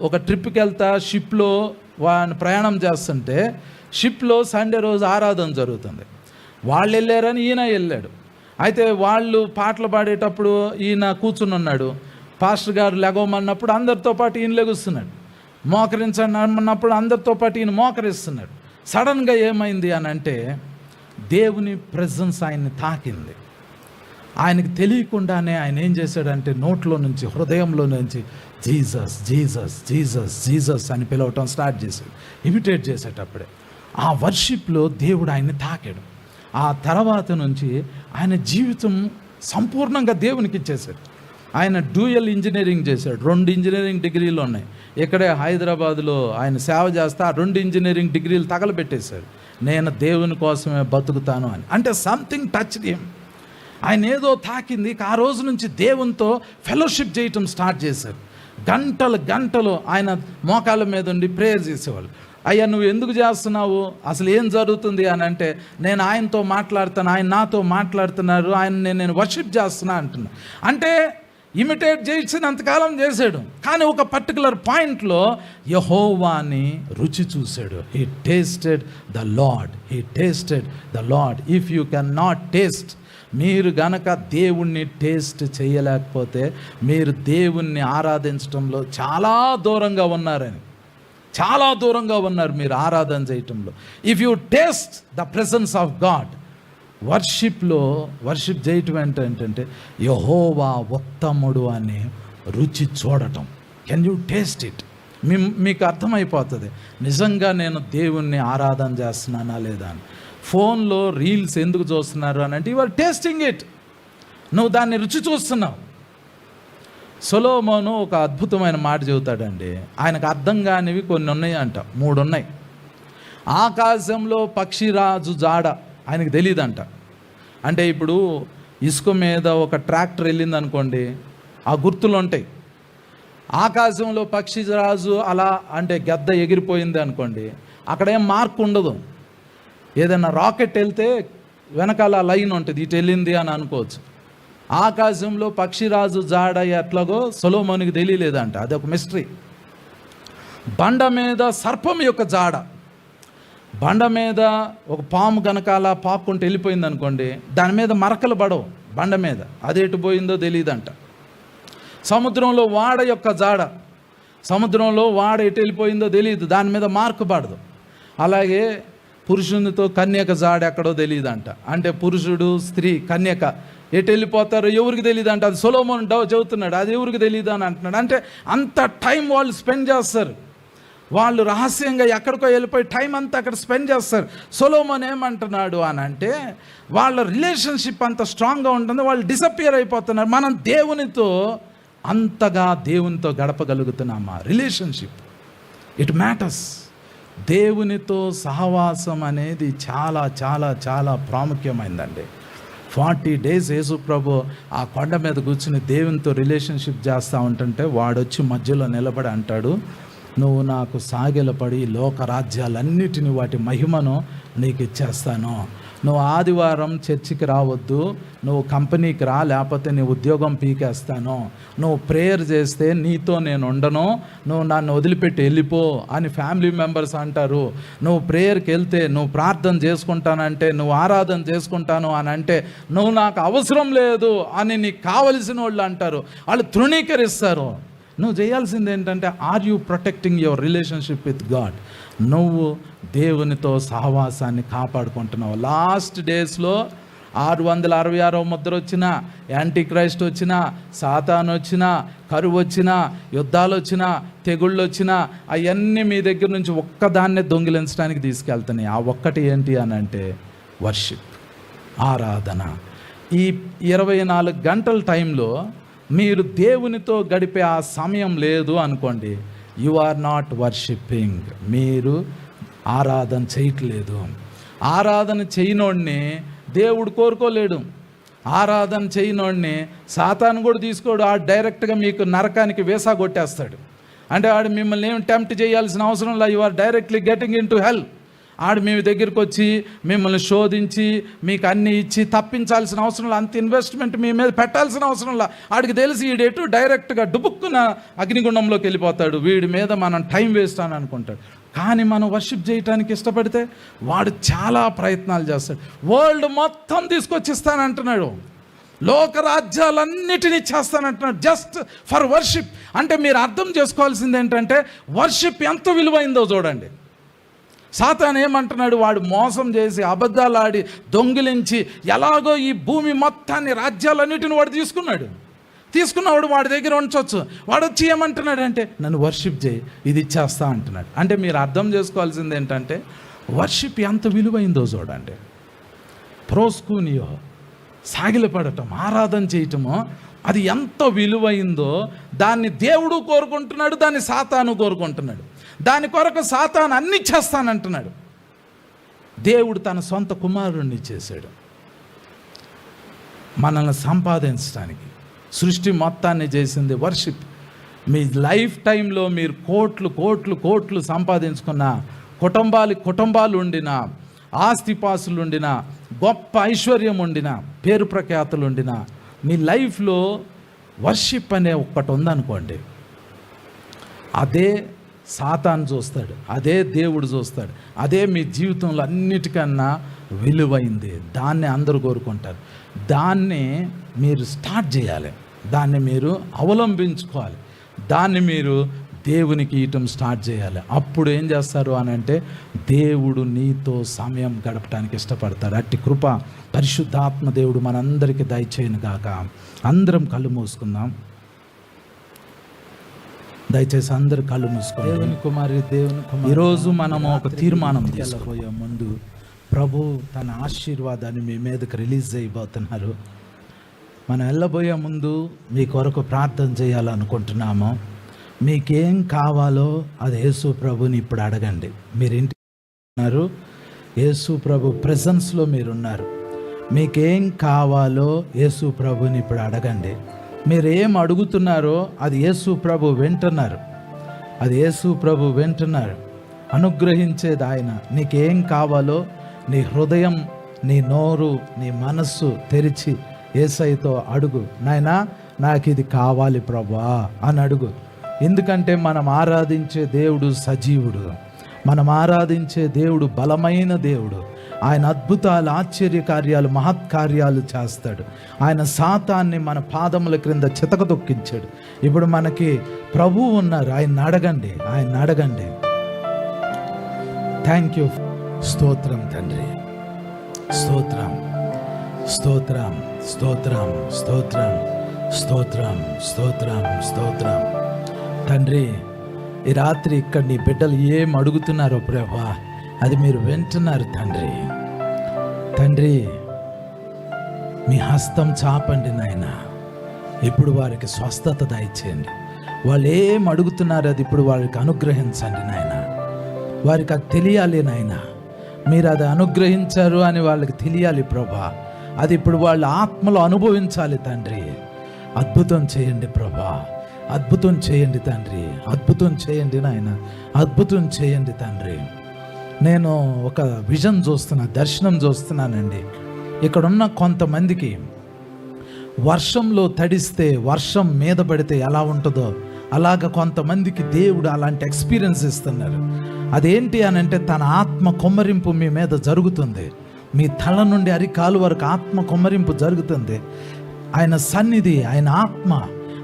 ఒక ట్రిప్కి వెళ్తా షిప్లో ప్రయాణం చేస్తుంటే, షిప్లో సండే రోజు ఆరాధన జరుగుతుంది. వాళ్ళు వెళ్ళారని ఈయన వెళ్ళాడు. అయితే వాళ్ళు పాటలు పాడేటప్పుడు ఈయన కూర్చుని ఉన్నాడు. పాస్టర్ గారు లెగవమన్నప్పుడు అందరితో పాటు ఈయన లెగుస్తున్నాడు, మోకరించండి అన్నప్పుడు అందరితో పాటు ఈయన మోకరిస్తున్నాడు. సడన్గా ఏమైంది అని అంటే, దేవుని ప్రెజెన్స్ ఆయన్ని తాకింది. ఆయనకి తెలియకుండానే ఆయన ఏం చేశాడంటే, నోట్లో నుంచి హృదయంలో నుంచి జీసస్ జీసస్ జీసస్ జీసస్ అని పిలవటం స్టార్ట్ చేశాడు. ఇమిటేట్ చేసేటప్పుడే ఆ వర్షిప్లో దేవుడు ఆయన్ని తాకాడు. ఆ తర్వాత నుంచి ఆయన జీవితం సంపూర్ణంగా దేవునికి ఇచ్చేశాడు. ఆయన డ్యూయల్ ఇంజనీరింగ్ చేశాడు, 2 ఇంజనీరింగ్ డిగ్రీలు ఉన్నాయి. ఇక్కడే హైదరాబాద్లో ఆయన సేవ చేస్తే ఆ 2 ఇంజనీరింగ్ డిగ్రీలు తగలబెట్టేశాడు. నేను దేవుని కోసమే బతుకుతాను అని. అంటే సంథింగ్ టచ్డ్ హిమ్. ఆయన ఏదో తాకింది. ఆ రోజు నుంచి దేవునితో ఫెలోషిప్ చేయటం స్టార్ట్ చేశారు. గంటలు ఆయన మోకాళ్ళ మీద ఉండి ప్రేయర్ చేసేవాళ్ళు. అయ్యా నువ్వు ఎందుకు చేస్తున్నావు, అసలు ఏం జరుగుతుంది అని అంటే, నేను ఆయనతో మాట్లాడుతాను, ఆయన నాతో మాట్లాడుతున్నారు, ఆయన నేను వర్షిప్ చేస్తున్నా అంటున్నా. అంటే ఇమిటేట్ చేసినంతకాలం చేశాడు, కానీ ఒక పర్టికులర్ పాయింట్లో యెహోవాని రుచి చూశాడు. He tasted the lord. If you can not taste, మీరు గనక దేవుణ్ణి టేస్ట్ చేయలేకపోతే మీరు దేవుణ్ణి ఆరాధించడంలో చాలా దూరంగా ఉన్నారని. చాలా దూరంగా ఉన్నారు మీరు ఆరాధన చేయటంలో. If you taste the presence of God, worship చేయటం ఏంటంటే యెహోవా ఉత్తముడు అని రుచి చూడటం. Can you taste it? మీకు అర్థమైపోతుంది నిజంగా నేను దేవుణ్ణి ఆరాధన చేస్తున్నానా లేదా అని. ఫోన్లో రీల్స్ ఎందుకు చూస్తున్నారు అని అంటే యు ఆర్ టేస్టింగ్ ఇట్, నువ్వు దాన్ని రుచి చూస్తున్నావు. సొలొమోను ఒక అద్భుతమైన మాట చెబుతాడండి. ఆయనకు అర్థం కానివి కొన్ని ఉన్నాయి అంట, 3 ఉన్నాయి. ఆకాశంలో పక్షిరాజు జాడ ఆయనకు తెలియదంట. అంటే ఇప్పుడు ఇసుక మీద ఒక ట్రాక్టర్ వెళ్ళింది అనుకోండి, ఆ గుర్తులు ఉంటాయి. ఆకాశంలో పక్షిరాజు అలా అంటే గద్ద ఎగిరిపోయింది అనుకోండి, అక్కడ ఏం మార్క్ ఉండదు. ఏదైనా రాకెట్ వెళ్తే వెనకాల లైన్ ఉంటుంది, ఇటు వెళ్ళింది అని అనుకోవచ్చు. ఆకాశంలో పక్షిరాజు జాడ ఎట్లాగో సొలొమోనుకి తెలియలేదంట, అది ఒక మిస్టరీ. బండ మీద సర్పం యొక్క జాడ, బండ మీద ఒక పాము కనకాల పాక్కుంటూ వెళ్ళిపోయింది అనుకోండి, దాని మీద మరకలు పడవు బండ మీద, అది ఎటు పోయిందో తెలియదంట. సముద్రంలో వాడ యొక్క జాడ, సముద్రంలో వాడ ఎటు వెళ్ళిపోయిందో తెలియదు, దాని మీద మార్కు పడదు. అలాగే పురుషునితో కన్యక జాడ ఎక్కడో తెలియదంట. అంటే పురుషుడు స్త్రీ కన్యక ఎటు వెళ్ళిపోతారో ఎవరికి తెలియదు అంట. అది సొలొమోను చెబుతున్నాడు, అది ఎవరికి తెలియదు అని అంటున్నాడు. అంటే అంత టైం వాళ్ళు స్పెండ్ చేస్తారు, వాళ్ళు రహస్యంగా ఎక్కడికో వెళ్ళిపోయి టైం అంతా అక్కడ స్పెండ్ చేస్తారు. సొలొమోను ఏమంటున్నాడు అని అంటే వాళ్ళ రిలేషన్షిప్ అంత స్ట్రాంగ్గా ఉంటుంది, వాళ్ళు డిసప్పియర్ అయిపోతున్నారు. మనం దేవునితో అంతగా దేవునితో గడపగలుగుతున్నామా? Relationship it matters. దేవునితో సహవాసం అనేది చాలా చాలా చాలా ప్రాముఖ్యమైందండి. 40 days యేసు ప్రభు ఆ కొండ మీద కూర్చుని దేవునితో రిలేషన్షిప్ చేస్తూ ఉంటుంటే వాడొచ్చి మధ్యలో నిలబడి అంటాడు, నువ్వు నాకు సాగిలపడి లోక రాజ్యాలన్నిటిని వాటి మహిమను నీకు ఇచ్చేస్తాను. నువ్వు ఆదివారం చర్చికి రావద్దు, నువ్వు కంపెనీకి రా, లేకపోతే నీ ఉద్యోగం పీకేస్తాను. నువ్వు ప్రేయర్ చేస్తే నీతో నేను ఉండను, నువ్వు నన్ను వదిలిపెట్టి వెళ్ళిపో అని ఫ్యామిలీ మెంబర్స్ అంటారు. నువ్వు ప్రేయర్కి వెళ్తే, నువ్వు ప్రార్థన చేసుకుంటానంటే, నువ్వు ఆరాధన చేసుకుంటాను అని అంటే నువ్వు నాకు అవసరం లేదు అని నీకు కావలసిన వాళ్ళు అంటారు, వాళ్ళు తృణీకరిస్తారు. నువ్వు చేయాల్సింది ఏంటంటే, are you protecting your relationship with God? నువ్వు దేవునితో సహవాసాన్ని కాపాడుకుంటున్నావు. లాస్ట్ డేస్లో 666వ ముద్ర వచ్చినా, యాంటీ క్రైస్ట్ వచ్చినా, సాతాను వచ్చినా, కరువు వచ్చినా, యుద్ధాలు వచ్చినా, తెగుళ్ళు వచ్చినా, అవన్నీ మీ దగ్గర నుంచి ఒక్కదాన్నే దొంగిలించడానికి తీసుకెళ్తున్నాయి. ఆ ఒక్కటి ఏంటి అని అంటే వర్షిప్, ఆరాధన. ఈ 24 గంటల టైంలో మీరు దేవునితో గడిపే ఆ సమయం లేదు అనుకోండి, యు ఆర్ నాట్ వర్షిప్పింగ్. మీరు ఆరాధన చేయట్లేదు. ఆరాధన చేయనోడిని దేవుడు కోరుకోలేడు. ఆరాధన చేయనోడిని సాతాను కూడా తీసుకోడు. ఆ డైరెక్ట్గా మీకు నరకానికి వేసా కొట్టేస్తాడు. అంటే ఆడు మిమ్మల్ని ఏం టెంప్ట్ చేయాల్సిన అవసరం లేదు. You are directly getting into hell. ఆడు మీ దగ్గరికి వచ్చి మిమ్మల్ని శోధించి మీకు అన్నీ ఇచ్చి తప్పించాల్సిన అవసరం లేదు. అంత ఇన్వెస్ట్మెంట్ మీ మీద పెట్టాల్సిన అవసరం లేదు. ఆడికి తెలిసి ఈడేటు డైరెక్ట్గా డుబుక్కున అగ్నిగుండంలోకి వెళ్ళిపోతాడు. వీడి మీద మనం టైం వేస్ట్ అని అనుకుంటాడు. కానీ మనం వర్షిప్ చేయడానికి ఇష్టపడితే వాడు చాలా ప్రయత్నాలు చేస్తాడు. వరల్డ్ మొత్తం తీసుకొచ్చిస్తానంటున్నాడు, లోక రాజ్యాలన్నిటినీ చేస్తానంటున్నాడు, జస్ట్ ఫర్ వర్షిప్. అంటే మీరు అర్థం చేసుకోవాల్సింది ఏంటంటే వర్షిప్ ఎంత విలువైందో చూడండి. సాతాను ఏమంటున్నాడు, వాడు మోసం చేసి అబద్ధాలు ఆడి దొంగిలించి ఎలాగో ఈ భూమి మొత్తాన్ని రాజ్యాలన్నిటిని వాడు తీసుకున్నవాడు వాడి దగ్గర ఉంచవచ్చు. వాడు వచ్చి ఏమంటున్నాడు అంటే నన్ను వర్షిప్ చేయి, ఇది ఇచ్చేస్తా అంటున్నాడు. అంటే మీరు అర్థం చేసుకోవాల్సింది ఏంటంటే వర్షిప్ ఎంత విలువైందో చూడండి. ప్రోస్కూనియో, సాగిలపడటం, ఆరాధన చేయటము, అది ఎంత విలువైందో దాన్ని దేవుడు కోరుకుంటున్నాడు, దాన్ని సాతాను కోరుకుంటున్నాడు. దాని కొరకు సాతాను అన్ని చేస్తానంటున్నాడు. దేవుడు తన సొంత కుమారుణ్ణి చేశాడు మనల్ని సంపాదించడానికి. సృష్టి మొత్తాన్ని చేసింది వర్షిప్. మీ లైఫ్ టైంలో మీరు కోట్లు సంపాదించుకున్న, కుటుంబాలు ఉండిన, ఆస్తిపాసులు ఉండిన, గొప్ప ఐశ్వర్యం ఉండిన, పేరు ప్రఖ్యాతులు ఉండిన, మీ లైఫ్లో వర్షిప్ అనే ఒక్కటి ఉందనుకోండి, అదే సాతాను చూస్తాడు, అదే దేవుడు చూస్తాడు, అదే మీ జీవితంలో అన్నిటికన్నా విలువైంది. దాన్ని అందరూ కోరుకుంటారు. దాన్ని మీరు స్టార్ట్ చేయాలి, దాన్ని మీరు అవలంబించుకోవాలి, దాన్ని మీరు దేవునికి ఇయటం స్టార్ట్ చేయాలి. అప్పుడు ఏం చేస్తారు అని అంటే దేవుడు నీతో సమయం గడపడానికి ఇష్టపడతాడు. అట్టి కృప పరిశుద్ధాత్మ దేవుడు మనందరికీ దయచేయను గాక. అందరం కళ్ళు మూసుకుందాం. దయచేసి అందరు కళ్ళు మూసుకోండి. దేవుని కుమారి ఈరోజు మనము ఒక తీర్మానం తీసుకోబోయే ముందు ప్రభు తన ఆశీర్వాదాన్ని మీ మీదకి రిలీజ్ చేయబోతున్నారు. మనం వెళ్ళబోయే ముందు మీ కొరకు ప్రార్థన చేయాలనుకుంటున్నాము. మీకేం కావాలో అది యేసు ప్రభుని ఇప్పుడు అడగండి. మీరు ఇంటికి ఉన్నారు, యేసు ప్రభు ప్రెజెన్స్లో మీరున్నారు. మీకేం కావాలో యేసు ప్రభుని ఇప్పుడు అడగండి. మీరేం అడుగుతున్నారో అది యేసు ప్రభు వింటున్నారు. అది యేసు ప్రభు వింటున్నారు. అనుగ్రహించేది ఆయన. నీకేం కావాలో నీ హృదయం, నీ నోరు, నీ మనస్సు తెరిచి యేసయ్యతో అడుగు. నాయనా నాకు ఇది కావాలి ప్రభువా అని అడుగు. ఎందుకంటే మనం ఆరాధించే దేవుడు సజీవుడు. మనం ఆరాధించే దేవుడు బలమైన దేవుడు. ఆయన అద్భుతాలు, ఆశ్చర్యకార్యాలు, మహత్కార్యాలు చేస్తాడు. ఆయన సాతాన్ని మన పాదముల క్రింద చితకదొక్కించాడు. ఇప్పుడు మనకి ప్రభువు ఉన్నారు. ఆయన అడగండి, ఆయన అడగండి. Thank you. స్తోత్రం తండ్రి, స్తోత్రం, స్తోత్రం, స్తోత్రం, స్తోత్రం, స్తోత్రం, స్తోత్రం, స్తోత్రం. తండ్రి, ఈ రాత్రి ఇక్కడ నీ బిడ్డలు ఏం అడుగుతున్నారో ప్రభువా అది మీరు వింటున్నారు తండ్రి. తండ్రి, మీ హస్తం చాపండి నాయన. ఇప్పుడు వారికి స్వస్థత దయచేయండి. వాళ్ళు ఏం అడుగుతున్నారు అది ఇప్పుడు వారికి అనుగ్రహించండి నాయన. వారికి అది తెలియాలి నాయన. మీరు అది అనుగ్రహించారు అని వాళ్ళకి తెలియాలి ప్రభా. అది ఇప్పుడు వాళ్ళ ఆత్మలో అనుభవించాలి తండ్రి. అద్భుతం చేయండి ప్రభా, అద్భుతం చేయండి తండ్రి, అద్భుతం చేయండి నాయన, అద్భుతం చేయండి తండ్రి. నేను ఒక విజన్ చూస్తున్నా, దర్శనం చూస్తున్నానండి. ఇక్కడున్న కొంతమందికి వర్షంలో తడిస్తే, వర్షం మీద పడితే ఎలా ఉంటుందో అలాగ కొంతమందికి దేవుడు అలాంటి ఎక్స్పీరియన్స్ ఇస్తున్నారు. అదేంటి అని అంటే తన ఆత్మ కొమ్మరింపు మీ మీద జరుగుతుంది. మీ తల నుండి అరికాలు వరకు ఆత్మ కొమ్మరింపు జరుగుతుంది. ఆయన సన్నిధి, ఆయన ఆత్మ,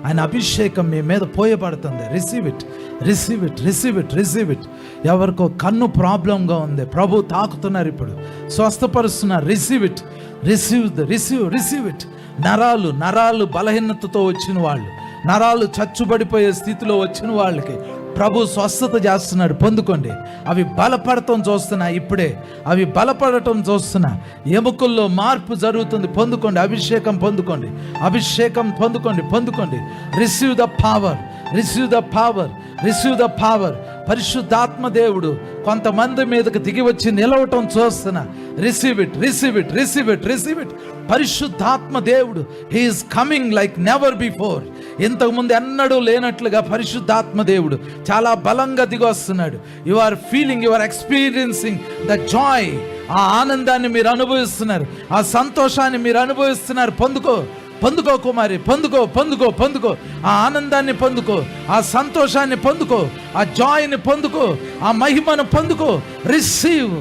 ఆయన అభిషేకం మీ మీద పోయబడుతుంది. Receive it, receive it, receive it, receive it. ఎవరికో కన్ను ప్రాబ్లంగా ఉంది, ప్రభు తాకుతున్నారు, ఇప్పుడు స్వస్థపరుస్తున్నారు. Receive it, receive receive receive it. నరాలు బలహీనతతో వచ్చిన వాళ్ళు, నరాలు చచ్చుబడిపోయే స్థితిలో వచ్చిన వాళ్ళకి ప్రభు స్వస్థత చేస్తున్నాడు. పొందుకోండి. అవి బలపడటం చూస్తున్నా, ఇప్పుడే అవి బలపడటం చూస్తున్నా. ఎముకల్లో మార్పు జరుగుతుంది. పొందుకోండి, అభిషేకం పొందుకోండి, అభిషేకం పొందుకోండి, పొందుకోండి. Receive the power, receive the power, receive the power. పరిశుద్ధాత్మ దేవుడు కొంతమంది మీదకి దిగి వచ్చి నిలవటం చూస్తున్నా. Receive it, receive it, receive it, receive it. పరిశుద్ధాత్మ దేవుడు he is coming like never before. ఇంతకుముందు ఎన్నడూ లేనట్లుగా పరిశుద్ధాత్మ దేవుడు చాలా బలంగా దిగి వస్తున్నాడు. You are feeling, you are experiencing the joy. ఆ ఆనందాన్ని మీరు అనుభవిస్తున్నారు, ఆ సంతోషాన్ని మీరు అనుభవిస్తున్నారు. పొందుకో, పొందుకో కుమారి, పొందుకో, పొందుకో, పొందుకో. ఆ ఆనందాన్ని పొందుకో, ఆ సంతోషాన్ని పొందుకో, ఆ జాయ్ని పొందుకో, ఆ మహిమను పొందుకో. Receive,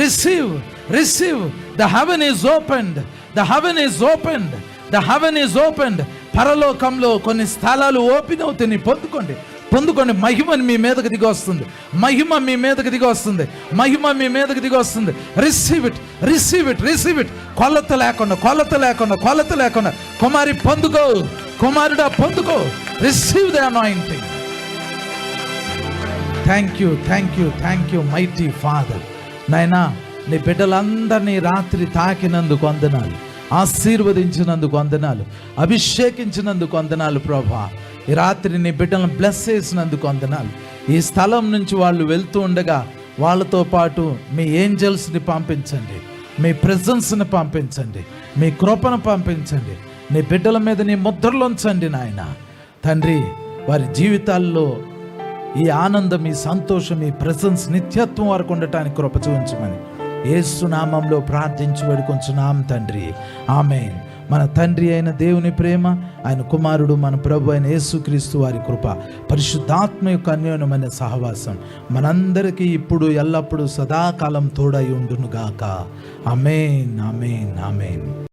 receive, receive. The heaven is opened, the heaven is opened, the heaven is opened. పరలోకంలో కొన్ని స్థలాలు ఓపెన్ అవుతాయి. పొందుకోండి, పొందుకోండి. మహిమని మీ మీదకి దిగి వస్తుంది, మహిమ మీ మీదకి దిగి వస్తుంది, మహిమ మీ మీదకి దిగి వస్తుంది. Receive it, receive it, receive it. కొలత లేకుండా, కొలత లేకుండా, కొలత లేకుండా. కుమారి పొందుకో, కుమారుడా పొందుకో. Receive the anointing. Thank you, thank you, thank you mighty father. నాయనా, నీ బిడ్డలందరినీ రాత్రి తాకినందుకు వందనాలు, ఆశీర్వదించినందుకు వందనాలు, అభిషేకించినందుకు వందనాలు ప్రభా. ఈ రాత్రి నీ బిడ్డలను బ్లెస్ చేసినందుకు వందనాలు. ఈ స్థలం నుంచి వాళ్ళు వెళ్తూ ఉండగా వాళ్ళతో పాటు మీ ఏంజల్స్ని పంపించండి, మీ ప్రెజెన్స్ని పంపించండి, మీ కృపను పంపించండి. నీ బిడ్డల మీద నీ ముద్రలు ఉంచండి నాయన. తండ్రి, వారి జీవితాల్లో ఈ ఆనందం, ఈ సంతోషం, ఈ ప్రెజెన్స్ నిత్యత్వం వరకు ఉండటానికి కృప చూపించమని యేసు నామంలో ప్రార్థించి వేడుకొంచున్నాం తండ్రి. ఆమేన్. మన తండ్రి అయిన దేవుని ప్రేమ, ఆయన కుమారుడు మన ప్రభు అయిన యేసుక్రీస్తు వారి కృప, పరిశుద్ధాత్మ యొక్క అన్యోన్యమైన సహవాసం మనందరికీ ఇప్పుడు ఎల్లప్పుడూ సదాకాలం తోడై ఉండునుగాక. ఆమేన్, ఆమేన్, ఆమేన్.